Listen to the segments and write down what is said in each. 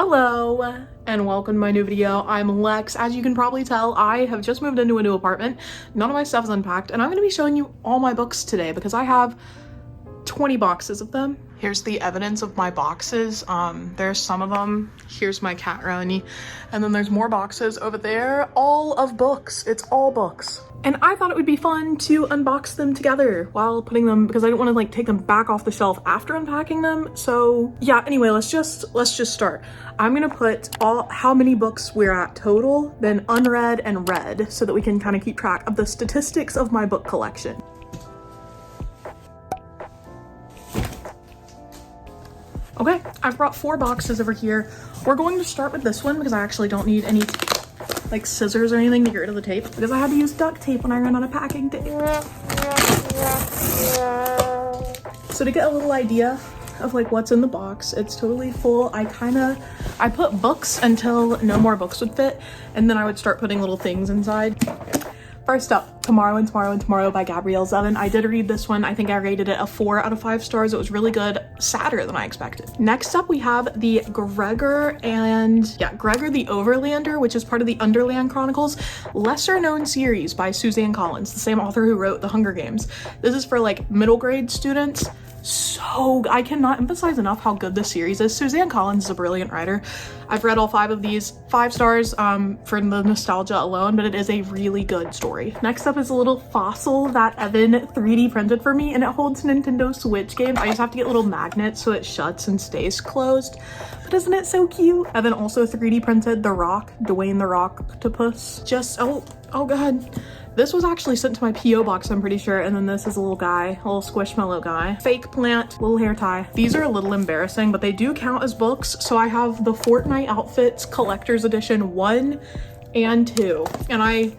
Hello and welcome to my new video. I'm Lex. As you can probably tell, I have just moved into a new apartment. None of my stuff is unpacked and I'm going to be showing you all my books today because I have 20 boxes of them. Here's the evidence of my boxes. There's some of them. Here's my cat Roni. And then there's more boxes over there. All of books. It's all books. And I thought it would be fun to unbox them together while putting them, because I didn't want to like take them back off the shelf after unpacking them. So yeah, anyway, let's just start. I'm gonna put how many books we're at total, then unread and read, so that we can kind of keep track of the statistics of my book collection. Okay, I've brought 4 boxes over here. We're going to start with this one because I actually don't need any like scissors or anything to get rid of the tape because I had to use duct tape when I ran out of packing tape. So to get a little idea of like what's in the box, it's totally full. I put books until no more books would fit, and then I would start putting little things inside. First up, Tomorrow and Tomorrow and Tomorrow by Gabrielle Zevin. I did read this one. I think I rated it a 4 out of 5 stars. It was really good, sadder than I expected. Next up, we have the Gregor the Overlander, which is part of the Underland Chronicles, lesser known series by Suzanne Collins, the same author who wrote The Hunger Games. This is for like middle grade students. So I cannot emphasize enough how good this series is. Suzanne Collins is a brilliant writer. I've read all 5 of these, 5 stars for the nostalgia alone, but it is a really good story. Next up is a little fossil that Evan 3D printed for me, and it holds Nintendo Switch games. I just have to get little magnets so it shuts and stays closed. But isn't it so cute? Evan also 3D printed The Rock, Dwayne The Rock Octopus. Oh god. This was actually sent to my P.O. box, I'm pretty sure, and then this is a little guy, a little squishmallow guy. Fake plant, little hair tie. These are a little embarrassing, but they do count as books, so I have the Fortnite Outfits Collector's Edition 1 and 2, and I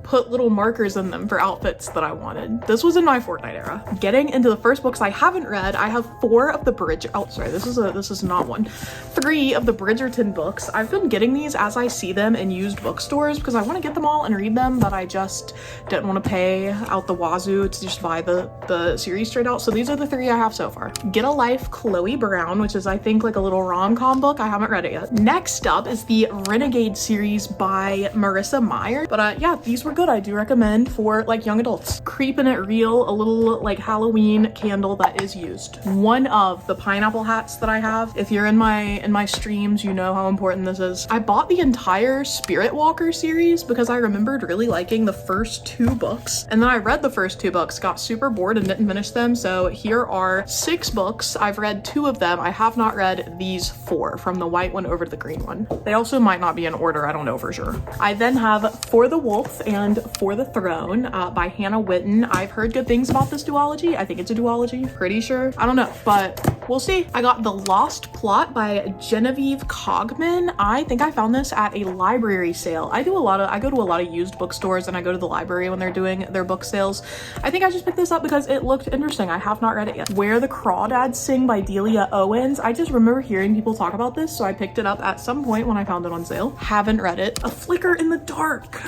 put little markers in them for outfits that I wanted. This was in my Fortnite era. Getting into the first books I haven't read, I have 4 of the this is not one. 3 of the Bridgerton books. I've been getting these as I see them in used bookstores because I want to get them all and read them, but I just didn't want to pay out the wazoo to just buy the series straight out. So these are the 3 I have so far. Get a Life, Chloe Brown, which is I think like a little rom-com book. I haven't read it yet. Next up is the Renegade series by Marissa Meyer. But yeah, these were good. I do recommend for like young adults. Creepin' It Real, a little like Halloween candle that is used. One of the pineapple hats that I have. If you're in my streams, you know how important this is. I bought the entire Spirit Walker series because I remembered really liking the first 2 books, and then I read the first 2 books, got super bored and didn't finish them. So here are 6 books. I've read 2 of them. I have not read these 4, from the white one over to the green one. They also might not be in order, I don't know for sure. I then have For the Wolf and For the Throne by Hannah Witten. I've heard good things about this duology. I think it's a duology, pretty sure. I don't know, but we'll see. I got The Lost Plot by Genevieve Cogman. I think I found this at a library sale. I go to a lot of used bookstores, and I go to the library when they're doing their book sales. I think I just picked this up because it looked interesting. I have not read it yet. Where the Crawdads Sing by Delia Owens. I just remember hearing people talk about this, so I picked it up at some point when I found it on sale. Haven't read it. A Flicker in the Dark.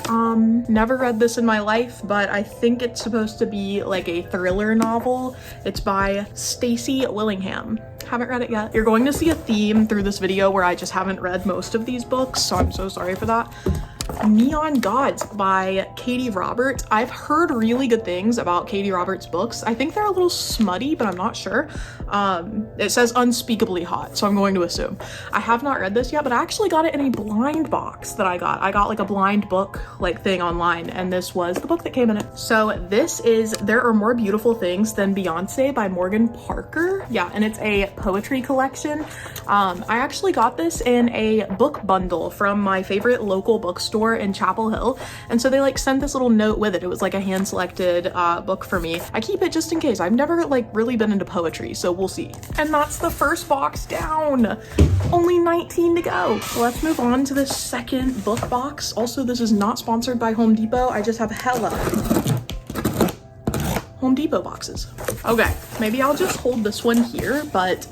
Never read this in my life, but I think it's supposed to be like a thriller novel. It's by Stacy Willingham. Haven't read it yet. You're going to see a theme through this video where I just haven't read most of these books, so I'm so sorry for that. Neon Gods by Katie Roberts. I've heard really good things about Katie Roberts' books. I think they're a little smutty, but I'm not sure. It says unspeakably hot, so I'm going to assume. I have not read this yet, but I actually got it in a blind box that I got. I got like a blind book like thing online, and this was the book that came in it. So this is There Are More Beautiful Things Than Beyonce by Morgan Parker. Yeah, and it's a poetry collection. I actually got this in a book bundle from my favorite local bookstore in Chapel Hill, and so they like sent this little note with it. It was like a hand-selected book for me. I keep it just in case. I've never like really been into poetry, so we'll see. And that's the first box down. Only 19 to go. Let's move on to the second book box. Also, this is not sponsored by Home Depot. I just have hella Home Depot boxes. Okay, maybe I'll just hold this one here, but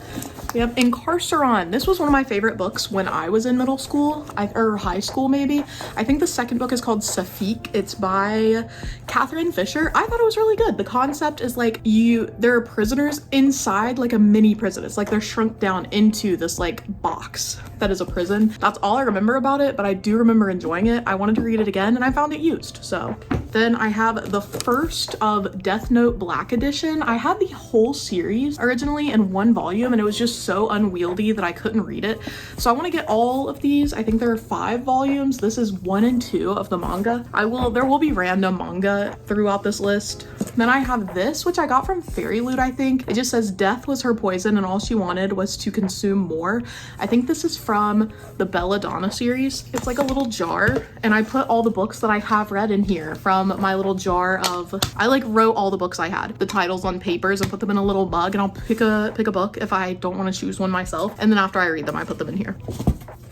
We have Incarceron. This was one of my favorite books when I was in middle school, or high school maybe. I think the second book is called Safik. It's by Catherine Fisher. I thought it was really good. The concept is like there are prisoners inside like a mini prison. It's like they're shrunk down into this like box that is a prison. That's all I remember about it, but I do remember enjoying it. I wanted to read it again and I found it used, so. Then I have the first of Death Note Black Edition. I had the whole series originally in one volume and it was just so unwieldy that I couldn't read it. So I want to get all of these. I think there are 5 volumes. This is 1 and 2 of the manga. There will be random manga throughout this list. Then I have this, which I got from Fairy Loot, I think. It just says death was her poison and all she wanted was to consume more. I think this is from the Belladonna series. It's like a little jar and I put all the books that I have read in here from my little jar of, I like wrote all the books I had, the titles on papers and put them in a little mug, and I'll pick a book if I don't want to choose one myself. And then after I read them, I put them in here.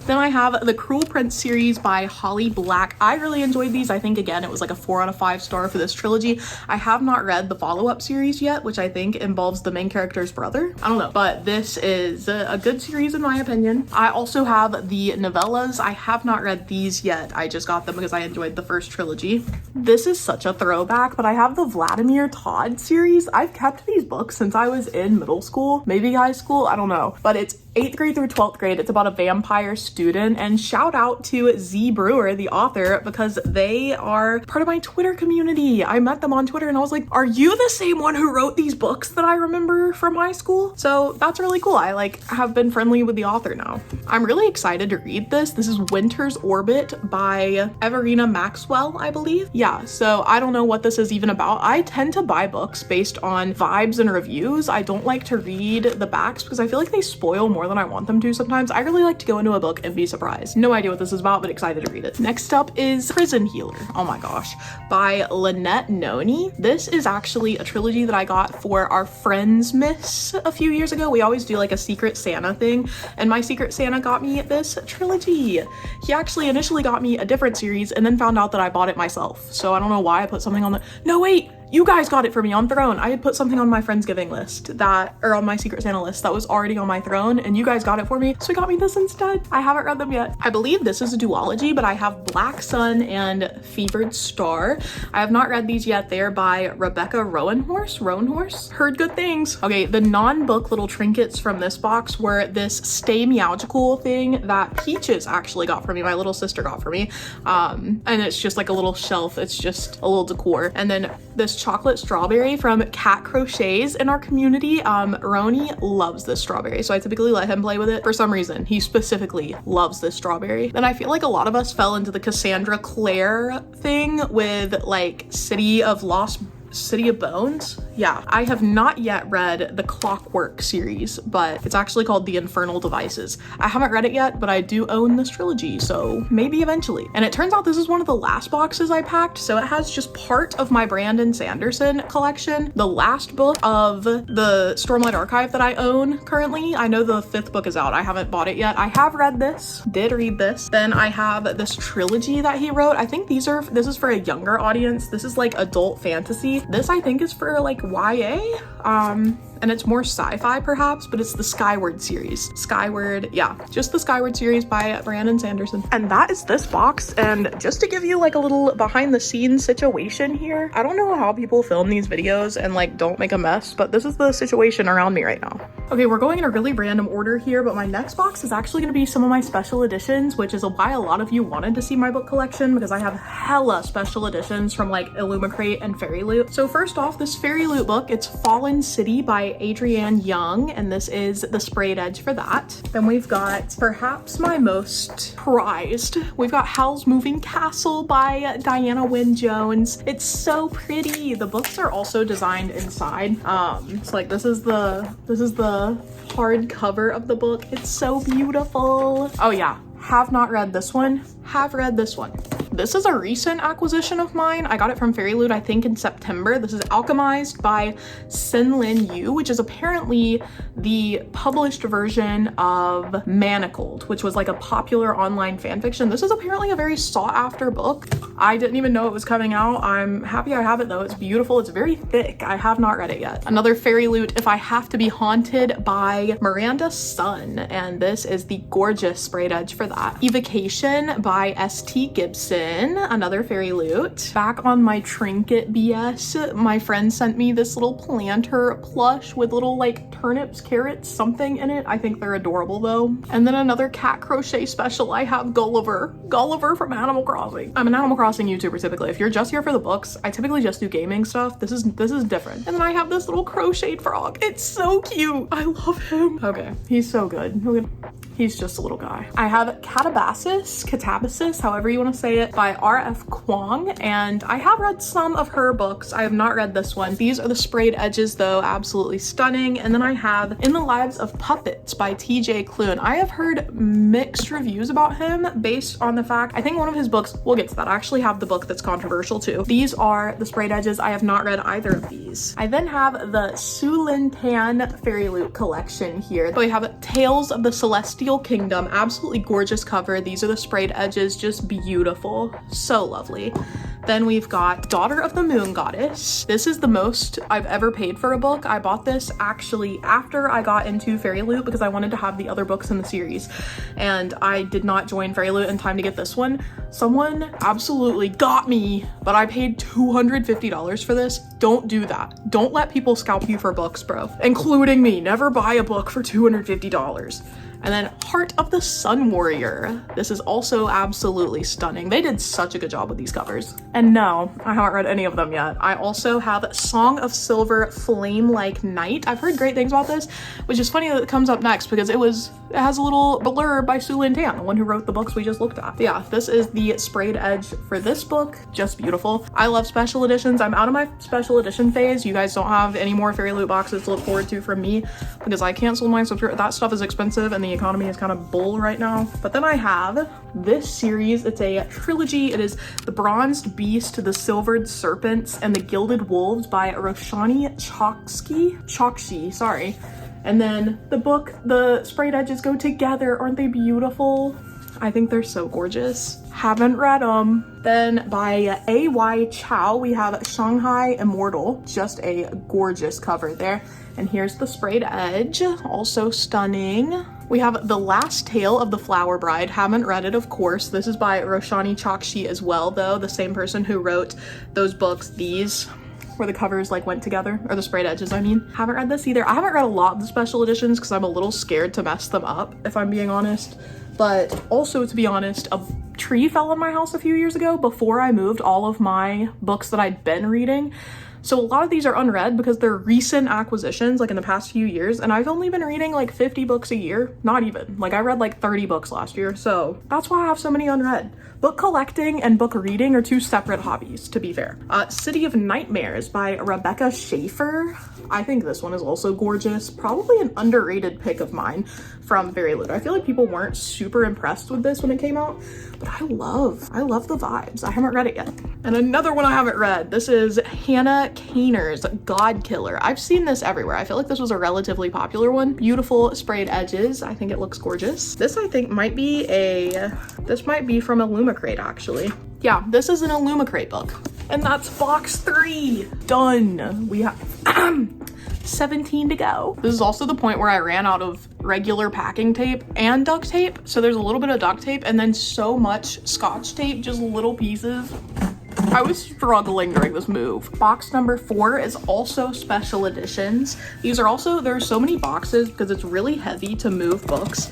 Then I have the Cruel Prince series by Holly Black. I really enjoyed these. I think, again, it was like a 4 out of 5 star for this trilogy. I have not read the follow-up series yet, which I think involves the main character's brother. I don't know, but this is a good series in my opinion. I also have the novellas. I have not read these yet. I just got them because I enjoyed the first trilogy. This is such a throwback, but I have the Vladimir Todd series. I've kept these books since I was in middle school, maybe high school, I don't know, but it's 8th grade through 12th grade. It's about a vampire student, and shout out to Z Brewer, the author, because they are part of my Twitter community. I met them on Twitter and I was like, are you the same one who wrote these books that I remember from high school? So that's really cool. I like have been friendly with the author now. I'm really excited to read this. This is Winter's Orbit by Everina Maxwell, I believe. Yeah, so I don't know what this is even about. I tend to buy books based on vibes and reviews. I don't like to read the backs because I feel like they spoil more than I want them to sometimes. I really like to go into a book and be surprised. No idea what this is about, but excited to read it. Next up is Prison Healer. Oh my gosh. By Lynette Noni. This is actually a trilogy that I got for our Friends Miss a few years ago. We always do like a Secret Santa thing, and my Secret Santa got me this trilogy. He actually initially got me a different series and then found out that I bought it myself. So I don't know why I put something on the— no, wait! You guys got it for me on Throne. I had put something on my Friendsgiving list or on my Secret Santa list that was already on my Throne, and you guys got it for me, so he got me this instead. I haven't read them yet. I believe this is a duology, but I have Black Sun and Fevered Star. I have not read these yet. They are by Rebecca Rowanhorse. Heard good things. Okay, the non-book little trinkets from this box were this Stay Meowgical thing that Peaches actually got for me, my little sister got for me. And it's just like a little shelf. It's just a little decor. And then this chocolate strawberry from Cat Crochets in our community. Roni loves this strawberry, so I typically let him play with it. For some reason, he specifically loves this strawberry. Then I feel like a lot of us fell into the Cassandra Clare thing with like City of Bones. Yeah, I have not yet read the Clockwork series, but it's actually called The Infernal Devices. I haven't read it yet, but I do own this trilogy, so maybe eventually. And it turns out this is one of the last boxes I packed, so it has just part of my Brandon Sanderson collection, the last book of the Stormlight Archive that I own currently. I know the 5th book is out. I haven't bought it yet. I have read this, did read this. Then I have this trilogy that he wrote. I think this is for a younger audience. This is like adult fantasy. This I think is for like YA, and it's more sci-fi perhaps, but it's the Skyward series. Just the Skyward series by Brandon Sanderson. And that is this box. And just to give you like a little behind the scenes situation here, I don't know how people film these videos and like don't make a mess, but this is the situation around me right now. Okay, we're going in a really random order here, but my next box is actually gonna be some of my special editions, which is why a lot of you wanted to see my book collection, because I have hella special editions from like Illumicrate and Fairy Loot. So first off, this Fairy Loot book, it's Fallen City by Adrienne Young, and this is the sprayed edge for that. Then we've got perhaps my most prized. We've got Howl's Moving Castle by Diana Wynne Jones. It's so pretty. The books are also designed inside. It's like this is the hard cover of the book. It's so beautiful. Oh yeah, have not read this one. Have read this one. This is a recent acquisition of mine. I got it from Fairy Loot, I think in September. This is Alchemized by Sin-Lin Yu, which is apparently the published version of Manacled, which was like a popular online fanfiction. This is apparently a very sought after book. I didn't even know it was coming out. I'm happy I have it though. It's beautiful. It's very thick. I have not read it yet. Another fairy loot, If I Have to Be Haunted by Miranda Sun. And this is the gorgeous sprayed edge for that. Evocation by S.T. Gibson. Another fairy loot. Back on my trinket BS, my friend sent me this little planter plush with little like turnips, carrots, something in it. I think they're adorable though. And then another cat crochet special. I have Gulliver. Gulliver from Animal Crossing. I'm an Animal Crossing YouTuber typically. If you're just here for the books, I typically just do gaming stuff. This is different. And then I have this little crocheted frog. It's so cute. I love him. Okay, he's so good. He's just a little guy. I have Catabasis, however you want to say it, by R.F. Kwong, and I have read some of her books. I have not read this one. These are the sprayed edges though, absolutely stunning. And then I have In the Lives of Puppets by T.J. Klune. I have heard mixed reviews about him based on the fact, I think one of his books, we'll get to that. I actually have the book that's controversial too. These are the sprayed edges. I have not read either of these. I then have the Su Lin Tan Fairy Loot collection here. So we have Tales of the Celestial Kingdom, absolutely gorgeous cover. These are the sprayed edges, just beautiful, so lovely. Then we've got Daughter of the Moon Goddess. This is the most I've ever paid for a book. I bought this actually after I got into Fairy Loot because I wanted to have the other books in the series, and I did not join Fairy Loot in time to get this one. Someone absolutely got me, but I paid $250 for this. Don't do that. Don't let people scalp you for books, bro. Including me. Never buy a book for $250. And then Heart of the Sun Warrior. This is also absolutely stunning. They did such a good job with these covers. And no, I haven't read any of them yet. I also have Song of Silver Flame Like Night. I've heard great things about this, which is funny that it comes up next because it has a little blurb by Su Lin Tan, the one who wrote the books we just looked at. Yeah, this is the sprayed edge for this book. Just beautiful. I love special editions. I'm out of my special edition phase. You guys don't have any more Fairy Loot boxes to look forward to from me because I canceled my subscription. That stuff is expensive and the economy is kind of bull right now. But then I have this series. It's a trilogy. It is The Bronzed Beast, The Silvered Serpents, and The Gilded Wolves by Roshani Chokshi, sorry. And then the book, the sprayed edges go together. Aren't they beautiful? I think they're so gorgeous. Haven't read them. Then by A.Y. Chow, we have Shanghai Immortal. Just a gorgeous cover there. And here's the sprayed edge, also stunning. We have The Last Tale of the Flower Bride. Haven't read it, of course. This is by Roshani Chokshi as well, though. The same person who wrote those books, these, where the covers like went together, or the sprayed edges, I mean. Haven't read this either. I haven't read a lot of the special editions because I'm a little scared to mess them up, if I'm being honest. But also, to be honest, a tree fell on my house a few years ago before I moved all of my books that I'd been reading. So a lot of these are unread because they're recent acquisitions, like in the past few years, and I've only been reading like 50 books a year. Not even. Like I read like 30 books last year, so that's why I have so many unread. Book collecting and book reading are two separate hobbies, to be fair. City of Nightmares by Rebecca Schaefer. I think this one is also gorgeous. Probably an underrated pick of mine from Fairy Loot. I feel like people weren't super impressed with this when it came out, but I love the vibes. I haven't read it yet. And another one I haven't read. This is Hannah Kaner's God Killer. I've seen this everywhere. I feel like this was a relatively popular one. Beautiful sprayed edges. I think it looks gorgeous. This I think might be from Illumicrate actually. Yeah, this is an Illumicrate book. And that's box 3. Done. We have 17 to go. This is also the point where I ran out of regular packing tape and duct tape. So there's a little bit of duct tape and then so much Scotch tape, just little pieces. I was struggling during this move. Box number 4 is also special editions. These are also, there are so many boxes because it's really heavy to move books.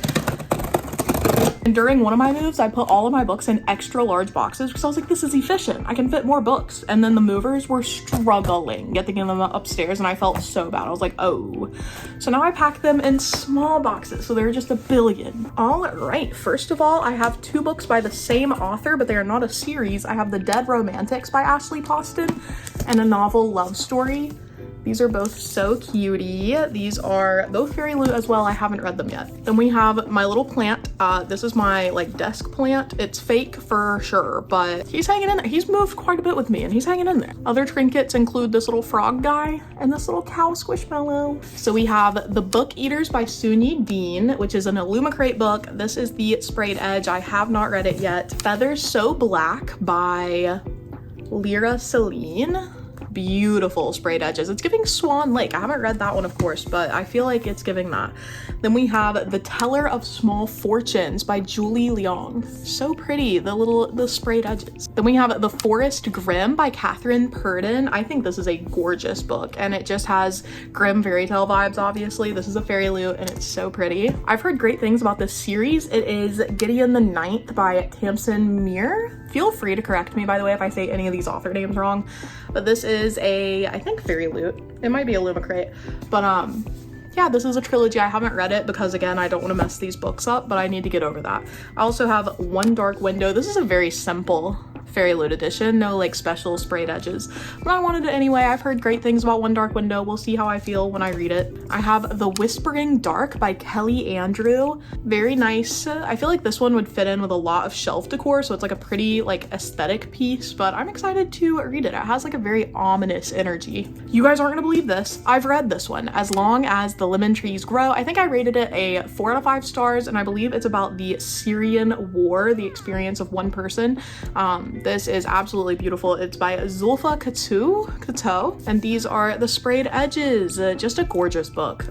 And during one of my moves, I put all of my books in extra large boxes because I was like, this is efficient. I can fit more books. And then the movers were struggling getting them upstairs and I felt so bad. I was like, oh. So now I pack them in small boxes. So there are just a billion. All right. First of all, I have 2 books by the same author, but they are not a series. I have The Dead Romantics by Ashley Poston and a novel Love Story. These are both so cutie. These are both Fairy Loot as well. I haven't read them yet. Then we have my little plant. This is my like desk plant. It's fake for sure, but he's hanging in there. He's moved quite a bit with me and he's hanging in there. Other trinkets include this little frog guy and this little cow squishmallow. So we have The Book Eaters by Sunyi Dean, which is an Illumicrate book. This is the sprayed edge. I have not read it yet. Feathers So Black by Lyra Celine. Beautiful sprayed edges. It's giving Swan Lake. I haven't read that one, of course, but I feel like it's giving that. Then we have The Teller of Small Fortunes by Julie Leong. So pretty, the sprayed edges. Then we have The Forest Grimm by Catherine Purdon. I think this is a gorgeous book, and it just has Grimm fairy tale vibes, obviously. This is a Fairy Loot, and it's so pretty. I've heard great things about this series. It is Gideon the Ninth by Tamsin Muir. Feel free to correct me, by the way, if I say any of these author names wrong, but this is I think Fairy Loot. It might be Illumicrate, but yeah, this is a trilogy. I haven't read it because, again, I don't want to mess these books up, but I need to get over that. I also have One Dark Window. This is a very simple Fairy Loot edition, no like special sprayed edges, but I wanted it anyway. I've heard great things about One Dark Window. We'll see how I feel when I read it. I have The Whispering Dark by Kelly Andrew. Very nice. I feel like this one would fit in with a lot of shelf decor, so it's like a pretty like aesthetic piece, but I'm excited to read it. It has like a very ominous energy. You guys aren't gonna believe this. I've read this one, As Long as the Lemon Trees Grow. I think I rated it a 4 out of 5 stars, and I believe it's about the Syrian war, the experience of one person. This is absolutely beautiful. It's by Zulfa Kato, and these are the sprayed edges. Just a gorgeous book.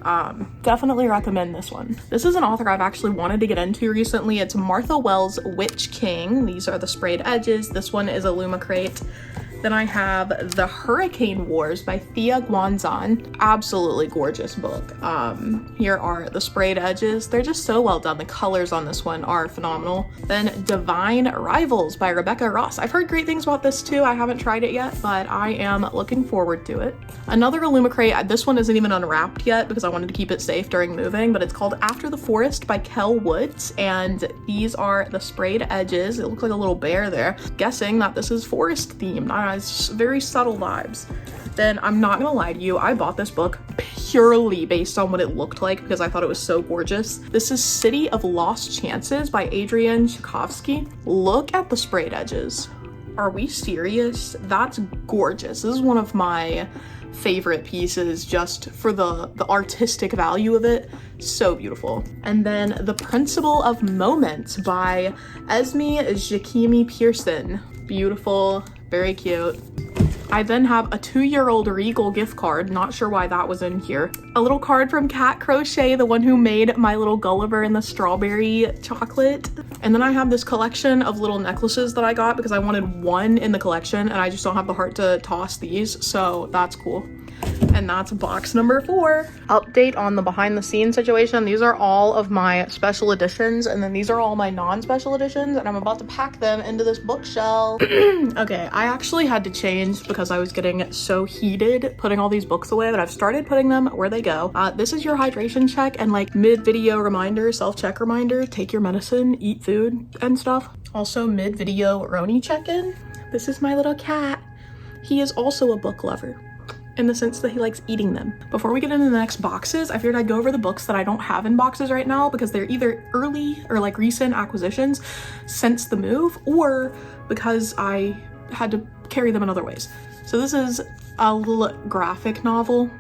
Definitely recommend this one. This is an author I've actually wanted to get into recently. It's Martha Wells' Witch King. These are the sprayed edges. This one is Illumicrate. Then I have The Hurricane Wars by Thea Guanzan. Absolutely gorgeous book. Here are the sprayed edges. They're just so well done. The colors on this one are phenomenal. Then Divine Rivals by Rebecca Ross. I've heard great things about this too. I haven't tried it yet, but I am looking forward to it. Another Illumicrate. This one isn't even unwrapped yet because I wanted to keep it safe during moving, but it's called After the Forest by Kel Woods, and these are the sprayed edges. It looks like a little bear there. Guessing that this is forest themed. It's very subtle vibes. Then I'm not gonna lie to you, I bought this book purely based on what it looked like because I thought it was so gorgeous. This is City of Lost Chances by Adrian Tchaikovsky. Look at the sprayed edges. Are we serious? That's gorgeous. This is one of my favorite pieces just for the artistic value of it. So beautiful. And then The Principle of Moments by Esme Jakimi Pearson. Beautiful. Very cute. I then have a 2-year-old Regal gift card. Not sure why that was in here. A little card from Cat Crochet, the one who made my little Gulliver and the strawberry chocolate. And then I have this collection of little necklaces that I got because I wanted one in the collection and I just don't have the heart to toss these. So that's cool. And that's box number 4. Update on the behind the scenes situation. These are all of my special editions, and then these are all my non-special editions, and I'm about to pack them into this bookshelf. Okay, I actually had to change because I was getting so heated putting all these books away that I've started putting them where they go. This is your hydration check and like mid-video reminder, self-check reminder, take your medicine, eat food and stuff. Also mid-video Roni check-in. This is my little cat. He is also a book lover, in the sense that he likes eating them. Before we get into the next boxes, I figured I'd go over the books that I don't have in boxes right now because they're either early or like recent acquisitions since the move, or because I had to carry them in other ways. So this is a little graphic novel.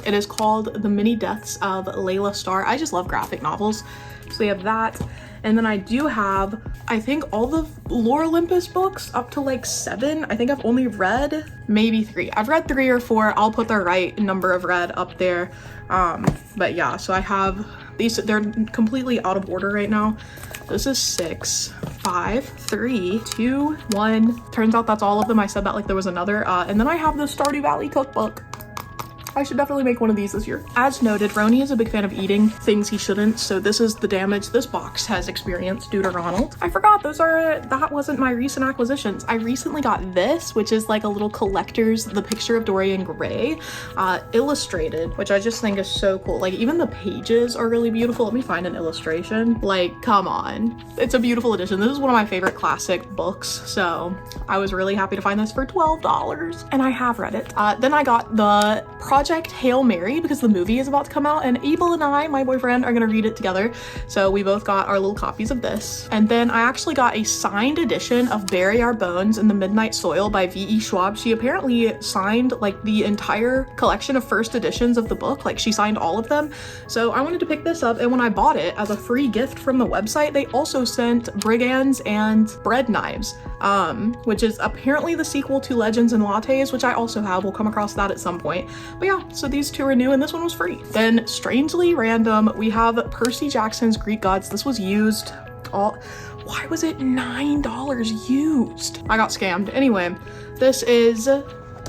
It is called The Many Deaths of Layla Starr. I just love graphic novels. So we have that. And then I do have, I think, all the Lore Olympus books up to like 7. I think I've only read maybe 3. I've read 3 or 4. I'll put the right number of read up there. But yeah, so I have these. They're completely out of order right now. This is 6, 5, 3, 2, 1. Turns out that's all of them. I said that like there was another. And then I have the Stardew Valley cookbook. I should definitely make one of these this year. As noted, Roni is a big fan of eating things he shouldn't, so this is the damage this box has experienced due to Ronald. I forgot that wasn't my recent acquisitions. I recently got this, which is like a little collector's The Picture of Dorian Gray, illustrated, which I just think is so cool. Like even the pages are really beautiful. Let me find an illustration. Like, come on. It's a beautiful edition. This is one of my favorite classic books, so I was really happy to find this for $12, and I have read it. Then I got the Project Hail Mary because the movie is about to come out, and Abel and I, my boyfriend, are gonna read it together. So we both got our little copies of this. And then I actually got a signed edition of Bury Our Bones in the Midnight Soil by V.E. Schwab. She apparently signed like the entire collection of first editions of the book. Like she signed all of them. So I wanted to pick this up, and when I bought it as a free gift from the website, they also sent Brigands and Bread Knives, which is apparently the sequel to Legends and Lattes, which I also have. We'll come across that at some point. But yeah, so these two are new and this one was free. Then strangely random, we have Percy Jackson's Greek Gods. This was used all, why was it $9 used? I got scammed. Anyway, this is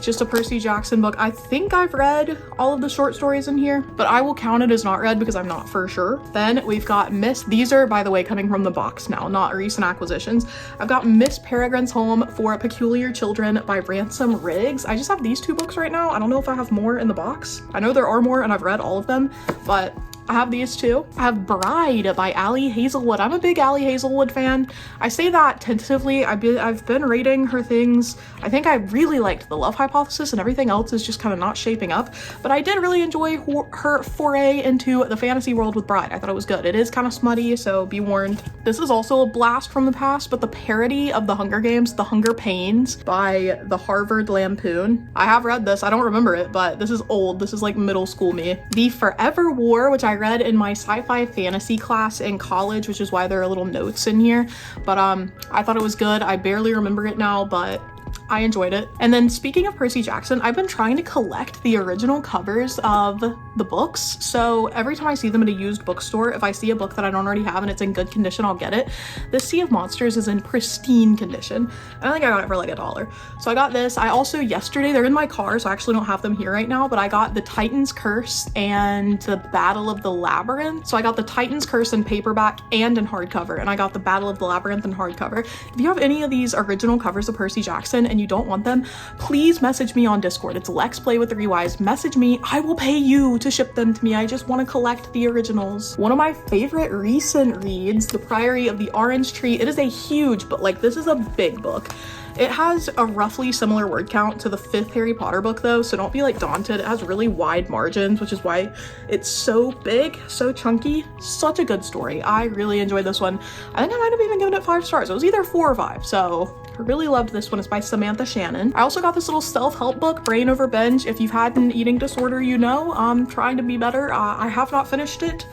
just a Percy Jackson book. I think I've read all of the short stories in here, but I will count it as not read because I'm not for sure. Then we've got these are, by the way, coming from the box now, not recent acquisitions. I've got Miss Peregrine's Home for Peculiar Children by Ransom Riggs. I just have these two books right now. I don't know if I have more in the box. I know there are more and I've read all of them, but I have these two. I have Bride by Ali Hazelwood. I'm a big Ali Hazelwood fan. I say that tentatively. I've been rating her things. I think I really liked The Love Hypothesis, and everything else is just kind of not shaping up. But I did really enjoy her foray into the fantasy world with Bride. I thought it was good. It is kind of smutty, so be warned. This is also a blast from the past, but the parody of The Hunger Games, The Hunger Pains by the Harvard Lampoon. I have read this. I don't remember it, but this is old. This is like middle school me. The Forever War, which I read in my sci-fi fantasy class in college, which is why there are little notes in here. But I thought it was good. I barely remember it now, but I enjoyed it. And then speaking of Percy Jackson, I've been trying to collect the original covers of the books. So every time I see them at a used bookstore, if I see a book that I don't already have and it's in good condition, I'll get it. This Sea of Monsters is in pristine condition. I think I got it for like $1. So I got this. I also, yesterday, they're in my car, so I actually don't have them here right now, but I got The Titan's Curse and The Battle of the Labyrinth. So I got The Titan's Curse in paperback and in hardcover, and I got The Battle of the Labyrinth in hardcover. If you have any of these original covers of Percy Jackson and you don't want them, please message me on Discord. It's Lex Play with 3 Ys. Message me. I will pay you to ship them to me. I just want to collect the originals. One of my favorite recent reads, The Priory of the Orange Tree. It is a huge book. Like, this is a big book. It has a roughly similar word count to the 5th Harry Potter book though, so don't be like daunted. It has really wide margins, which is why it's so big, so chunky. Such a good story. I really enjoyed this one. I think I might have even given it 5 stars. It was either 4 or 5, so I really loved this one. It's by Samantha Shannon. I also got this little self-help book, Brain Over Binge. If you've had an eating disorder, you know, I'm trying to be better. I have not finished it,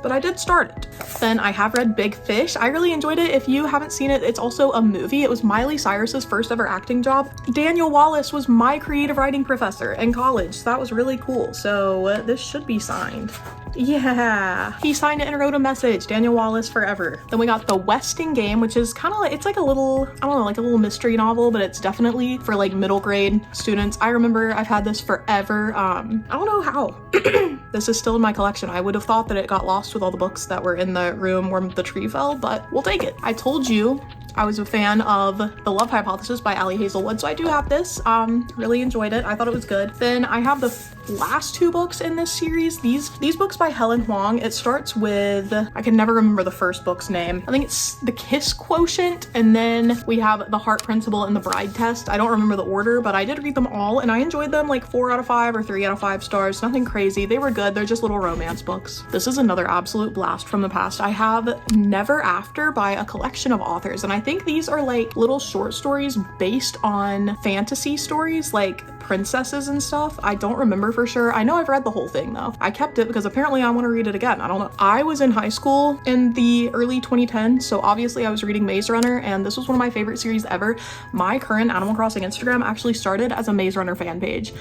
but I did start it. Then I have read Big Fish. I really enjoyed it. If you haven't seen it, it's also a movie. It was Miley Cyrus's first ever acting job. Daniel Wallace was my creative writing professor in college. So that was really cool. So this should be signed. Yeah, he signed it and wrote a message. Daniel Wallace forever. Then we got The Westing Game, which is kind of like, it's like a little, I don't know, like a little mystery novel, but it's definitely for like middle grade students. I remember I've had this forever. I don't know how. This is still in my collection. I would have thought that it got lost with all the books that were in the room where the tree fell, but we'll take it. I told you I was a fan of The Love Hypothesis by Ali Hazelwood, so I do have this. Really enjoyed it. I thought it was good. Then I have the last 2 books in this series. These books by Helen Huang. It starts with, I can never remember the first book's name. I think it's The Kiss Quotient, and then we have The Heart Principle and The Bride Test. I don't remember the order, but I did read them all, and I enjoyed them, like 4 out of 5 or 3 out of 5 stars. Nothing crazy. They were good. They're just little romance books. This is another absolute blast from the past. I have Never After by a collection of authors, and I think these are like little short stories based on fantasy stories, like princesses and stuff. I don't remember for sure. I know I've read the whole thing though. I kept it because apparently I want to read it again. I don't know. I was in high school in the early 2010s, so obviously I was reading Maze Runner, and this was one of my favorite series ever. My current Animal Crossing Instagram actually started as a Maze Runner fan page,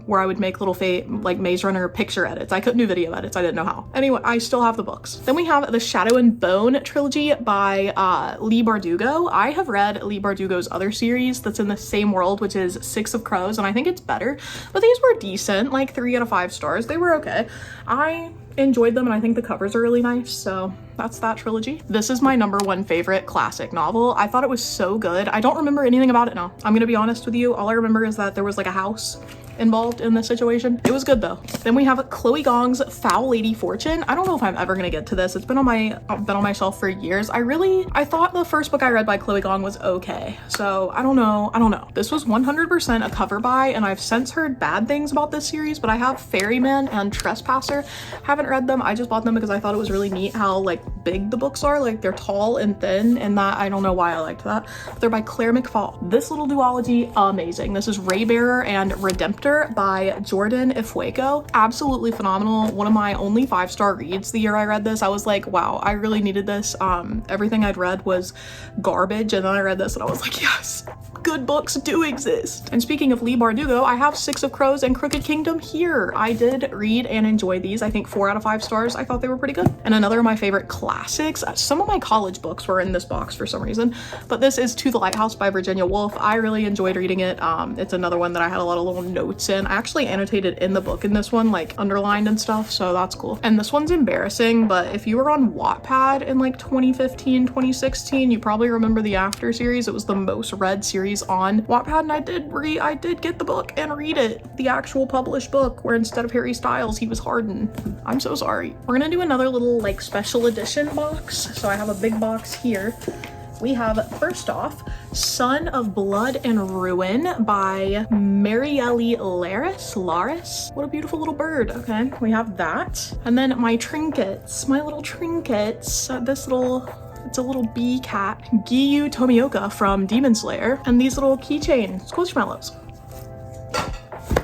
where I would make little like Maze Runner picture edits. I couldn't do video edits. I didn't know how. Anyway, I still have the books. Then we have the Shadow and Bone trilogy by Leigh Bardugo. I have read Leigh Bardugo's other series that's in the same world, which is Six of Crows, and I think it's better, but these were decent, like 3 out of 5 stars. They were okay. I enjoyed them, and I think the covers are really nice, so that's that trilogy. This is my #1 favorite classic novel. I thought it was so good. I don't remember anything about it now. I'm gonna be honest with you. All I remember is that there was like a house involved in this situation. It was good though. Then we have Chloe Gong's Foul Lady Fortune. I don't know if I'm ever gonna get to this. It's been on my shelf for years. I thought the first book I read by Chloe Gong was okay. So I don't know. This was 100% a cover buy, and I've since heard bad things about this series, but I have Ferryman and Trespasser. Haven't read them. I just bought them because I thought it was really neat how like big the books are. Like they're tall and thin, and that I don't know why I liked that. But they're by Claire McFall. This little duology, amazing. This is Raybearer and Redemptor by Jordan Ifueko. Absolutely phenomenal. One of my only 5-star reads the year I read this. I was like, wow, I really needed this. Everything I'd read was garbage, and then I read this and I was like, yes, good books do exist. And speaking of Lee Bardugo, I have Six of Crows and Crooked Kingdom here. I did read and enjoy these. I think 4 out of 5 stars. I thought they were pretty good. And another of my favorite classics. Some of my college books were in this box for some reason, but this is To the Lighthouse by Virginia Woolf. I really enjoyed reading it. It's another one that I had a lot of little notes in. I actually annotated in the book in this one, like underlined and stuff, so that's cool. And this one's embarrassing, but if you were on Wattpad in like 2015, 2016, you probably remember the After series. It was the most read series on Wattpad, and I did get the book and read it, the actual published book, where instead of Harry Styles, he was Harden. I'm so sorry. We're gonna do another little like special edition box. So I have a big box here. We have, first off, Son of Blood and Ruin by Marielle Laris. What a beautiful little bird. Okay, we have that. And then my trinkets, my little trinkets. It's a little bee cat, Giyu Tomioka from Demon Slayer, and these little keychain squishmallows.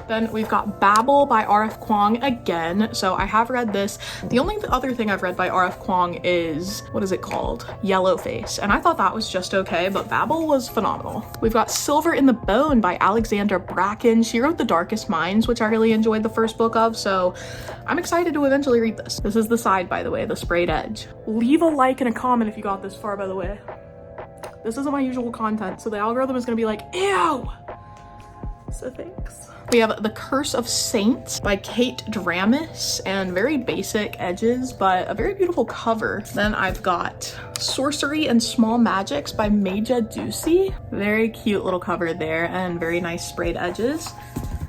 Then we've got Babel by R.F. Kuang again. So I have read this. The only other thing I've read by R.F. Kuang is, what is it called? Yellowface. And I thought that was just okay, but Babel was phenomenal. We've got Silver in the Bone by Alexandra Bracken. She wrote The Darkest Minds, which I really enjoyed the first book of, so I'm excited to eventually read this. This is the side, by the way, the sprayed edge. Leave a like and a comment if you got this far, by the way. This isn't my usual content, so the algorithm is gonna be like, ew! So thanks. We have The Curse of Saints by Kate Dramis, and very basic edges, but a very beautiful cover. Then I've got Sorcery and Small Magics by Meja Ducey. Very cute little cover there and very nice sprayed edges.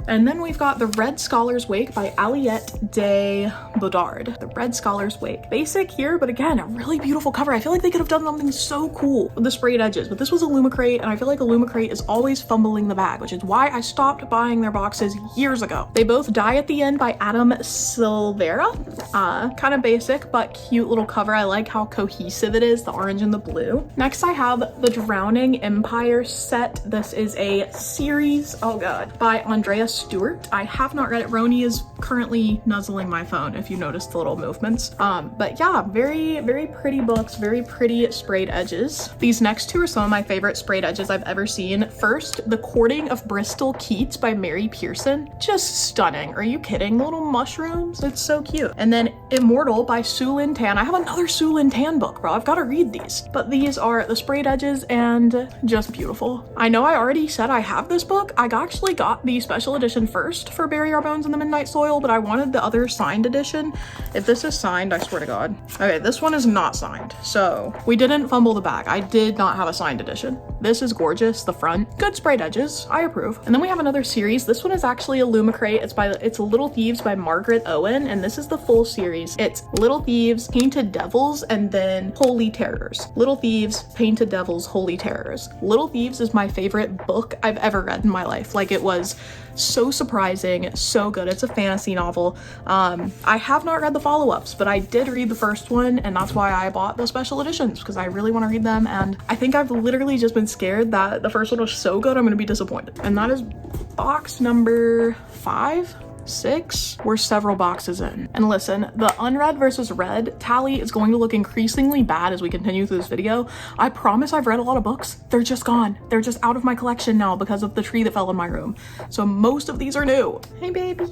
And then we've got The Red Scholar's Wake by Aliette de Bodard. The Red Scholar's Wake. Basic here, but again, a really beautiful cover. I feel like they could have done something so cool with the sprayed edges, but this was Illumicrate, and I feel like Illumicrate is always fumbling the bag, which is why I stopped buying their boxes years ago. They Both Die at the End by Adam Silvera. Kind of basic, but cute little cover. I like how cohesive it is, the orange and the blue. Next, I have The Drowning Empire set. This is a series, oh god, by Andrea Stewart. I have not read it. Roni is currently nuzzling my phone, if you notice the little movements. But yeah, very, very pretty books, very pretty sprayed edges. These next two are some of my favorite sprayed edges I've ever seen. First, The Courting of Bristol Keats by Mary Pearson. Just stunning. Are you kidding? The little mushrooms. It's so cute. And then Immortal by Su Lin Tan. I have another Su Lin Tan book, bro. I've got to read these. But these are the sprayed edges and just beautiful. I know I already said I have this book. I actually got the special edition first for Bury Our Bones in the Midnight Soil, but I wanted the other signed edition. If this is signed, I swear to God. Okay, this one is not signed, so we didn't fumble the bag. I did not have a signed edition. This is gorgeous, the front. Good sprayed edges, I approve. And then we have another series. This one is actually Illumicrate. It's Little Thieves by Margaret Owen, and this is the full series. It's Little Thieves, Painted Devils, and then Holy Terrors. Little Thieves, Painted Devils, Holy Terrors. Little Thieves is my favorite book I've ever read in my life. Like, it was so surprising, so good. It's a fantasy novel. I have not read the follow-ups, but I did read the first one, and that's why I bought the special editions, because I really want to read them, and I think I've literally just been scared that the first one was so good I'm going to be disappointed. And that is box number 5? 6. We're several boxes in. And listen, the unread versus read tally is going to look increasingly bad as we continue through this video. I promise I've read a lot of books. They're just gone. They're just out of my collection now because of the tree that fell in my room. So most of these are new. Hey, baby.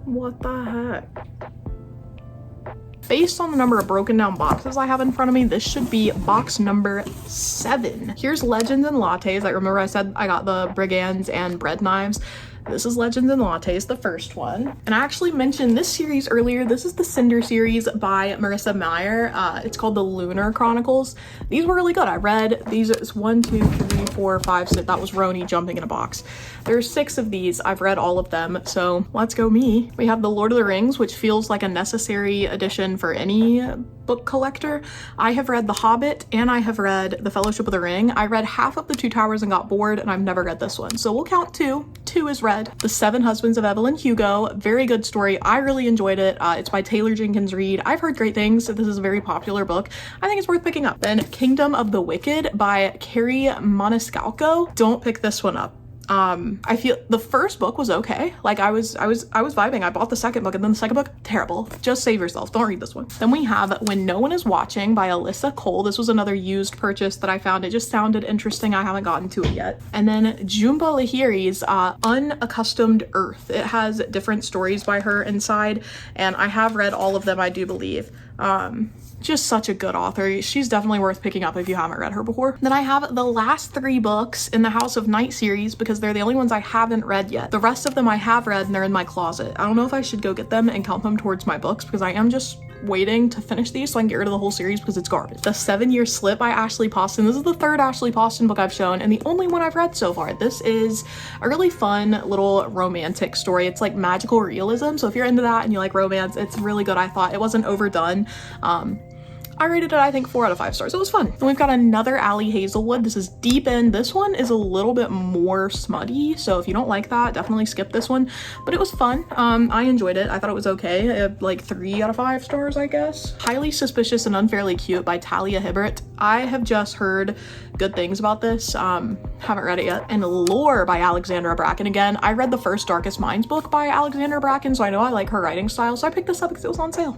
What the heck? Based on the number of broken down boxes I have in front of me, this should be box number 7. Here's Legends and Lattes. I remember I said I got the Brigands and bread knives. This is Legends and Lattes, the first one. And I actually mentioned this series earlier. This is the Cinder series by Marissa Meyer. It's called The Lunar Chronicles. These were really good. I read these. It's 1, 2, 3, 4, 5, 6. That was Roni jumping in a box. There's 6 of these. I've read all of them. So let's go me. We have The Lord of the Rings, which feels like a necessary addition for any book collector. I have read The Hobbit and I have read The Fellowship of the Ring. I read half of The Two Towers and got bored, and I've never read this one. So we'll count 2. 2 is read. The Seven Husbands of Evelyn Hugo. Very good story. I really enjoyed it. It's by Taylor Jenkins Reid. I've heard great things. This is a very popular book. I think it's worth picking up. Then Kingdom of the Wicked by Carrie Maniscalco. Don't pick this one up. I feel the first book was okay. Like I was vibing. I bought the second book, and then the second book, terrible. Just save yourself. Don't read this one. Then we have When No One Is Watching by Alyssa Cole. This was another used purchase that I found. It just sounded interesting. I haven't gotten to it yet. And then Jhumpa Lahiri's Unaccustomed Earth. It has different stories by her inside, and I have read all of them, I do believe. Just such a good author. She's definitely worth picking up if you haven't read her before. Then I have the last 3 books in the House of Night series because they're the only ones I haven't read yet. The rest of them I have read and they're in my closet. I don't know if I should go get them and count them towards my books because I am just waiting to finish these so I can get rid of the whole series because it's garbage. The 7-Year Slip by Ashley Poston. This is the 3rd Ashley Poston book I've shown and the only one I've read so far. This is a really fun little romantic story. It's like magical realism. So if you're into that and you like romance, it's really good. I thought it wasn't overdone. I rated it, I think, 4 out of 5 stars. It was fun. Then we've got another Ali Hazelwood. This is Deep End. This one is a little bit more smutty, so if you don't like that, definitely skip this one. But it was fun. I enjoyed it. I thought it was okay. Like 3 out of 5 stars, I guess. Highly Suspicious and Unfairly Cute by Talia Hibbert. I have just heard good things about this. Haven't read it yet. And Lore by Alexandra Bracken. Again, I read the first Darkest Minds book by Alexandra Bracken, so I know I like her writing style, so I picked this up because it was on sale.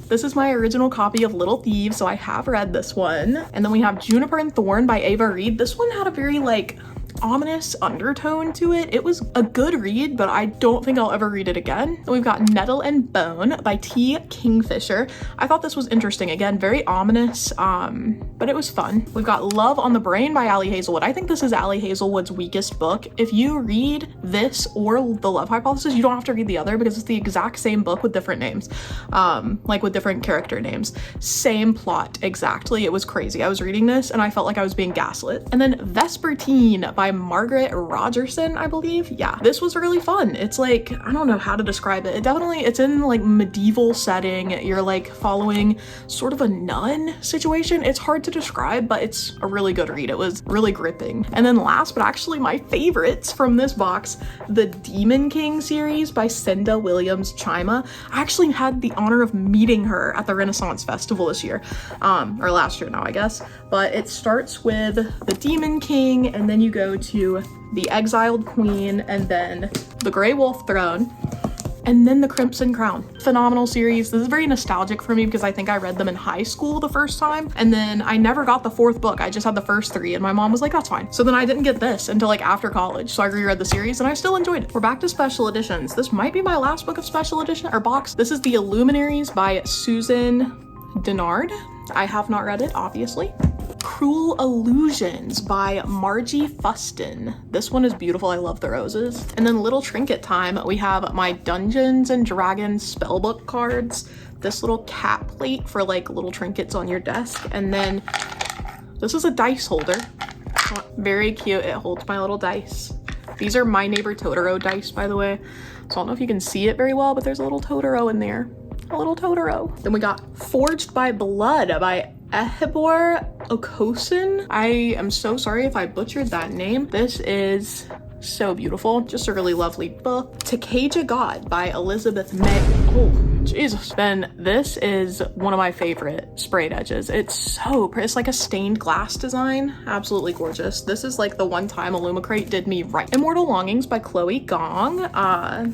This is my original copy of Little Thieves, so I have read this one. And then we have Juniper and Thorn by Ava Reed. This one had a very like ominous undertone to it. It was a good read, but I don't think I'll ever read it again. Then we've got Nettle and Bone by T. Kingfisher. I thought this was interesting. Again, very ominous, but it was fun. We've got Love on the Brain by Ali Hazelwood. I think this is Ali Hazelwood's weakest book. If you read this or The Love Hypothesis, you don't have to read the other because it's the exact same book with different names, like with different character names. Same plot, exactly. It was crazy. I was reading this and I felt like I was being gaslit. And then Vespertine by Margaret Rogerson, I believe. Yeah, this was really fun. It's like, I don't know how to describe it. It's in like medieval setting. You're like following sort of a nun situation. It's hard to describe, but it's a really good read. It was really gripping. And then last, but actually my favorites from this box, the Demon King series by Cinda Williams Chima. I actually had the honor of meeting her at the Renaissance Festival this year, or last year now, I guess. But it starts with the Demon King, and then you go to the Exiled Queen, and then the Grey Wolf Throne, and then the Crimson Crown. Phenomenal series. This is very nostalgic for me because I think I read them in high school the first time, and then I never got the 4th book. I just had the first 3, and my mom was like, that's fine. So then I didn't get this until like after college, so I reread the series and I still enjoyed it. We're back to special editions. This might be my last book of special edition or box. This is The Illuminaries by Susan Denard. I have not read it, obviously. Cruel Illusions by Margie Fuston. This one is beautiful. I love the roses. And then Little Trinket Time, we have my Dungeons and Dragons spellbook cards, this little cap plate for like little trinkets on your desk, and then this is a dice holder. Very cute. It holds my little dice. These are My Neighbor Totoro dice, by the way. So I don't know if you can see it very well, but there's a little Totoro in there. A little Totoro. Then we got Forged by Blood by Ehibor Okosin. I am so sorry if I butchered that name. This is so beautiful. Just a really lovely book. Takeja God by Elizabeth May. Oh, Jesus. Then this is one of my favorite sprayed edges. It's so pretty. It's like a stained glass design. Absolutely gorgeous. This is like the one time Illumicrate did me right. Immortal Longings by Chloe Gong.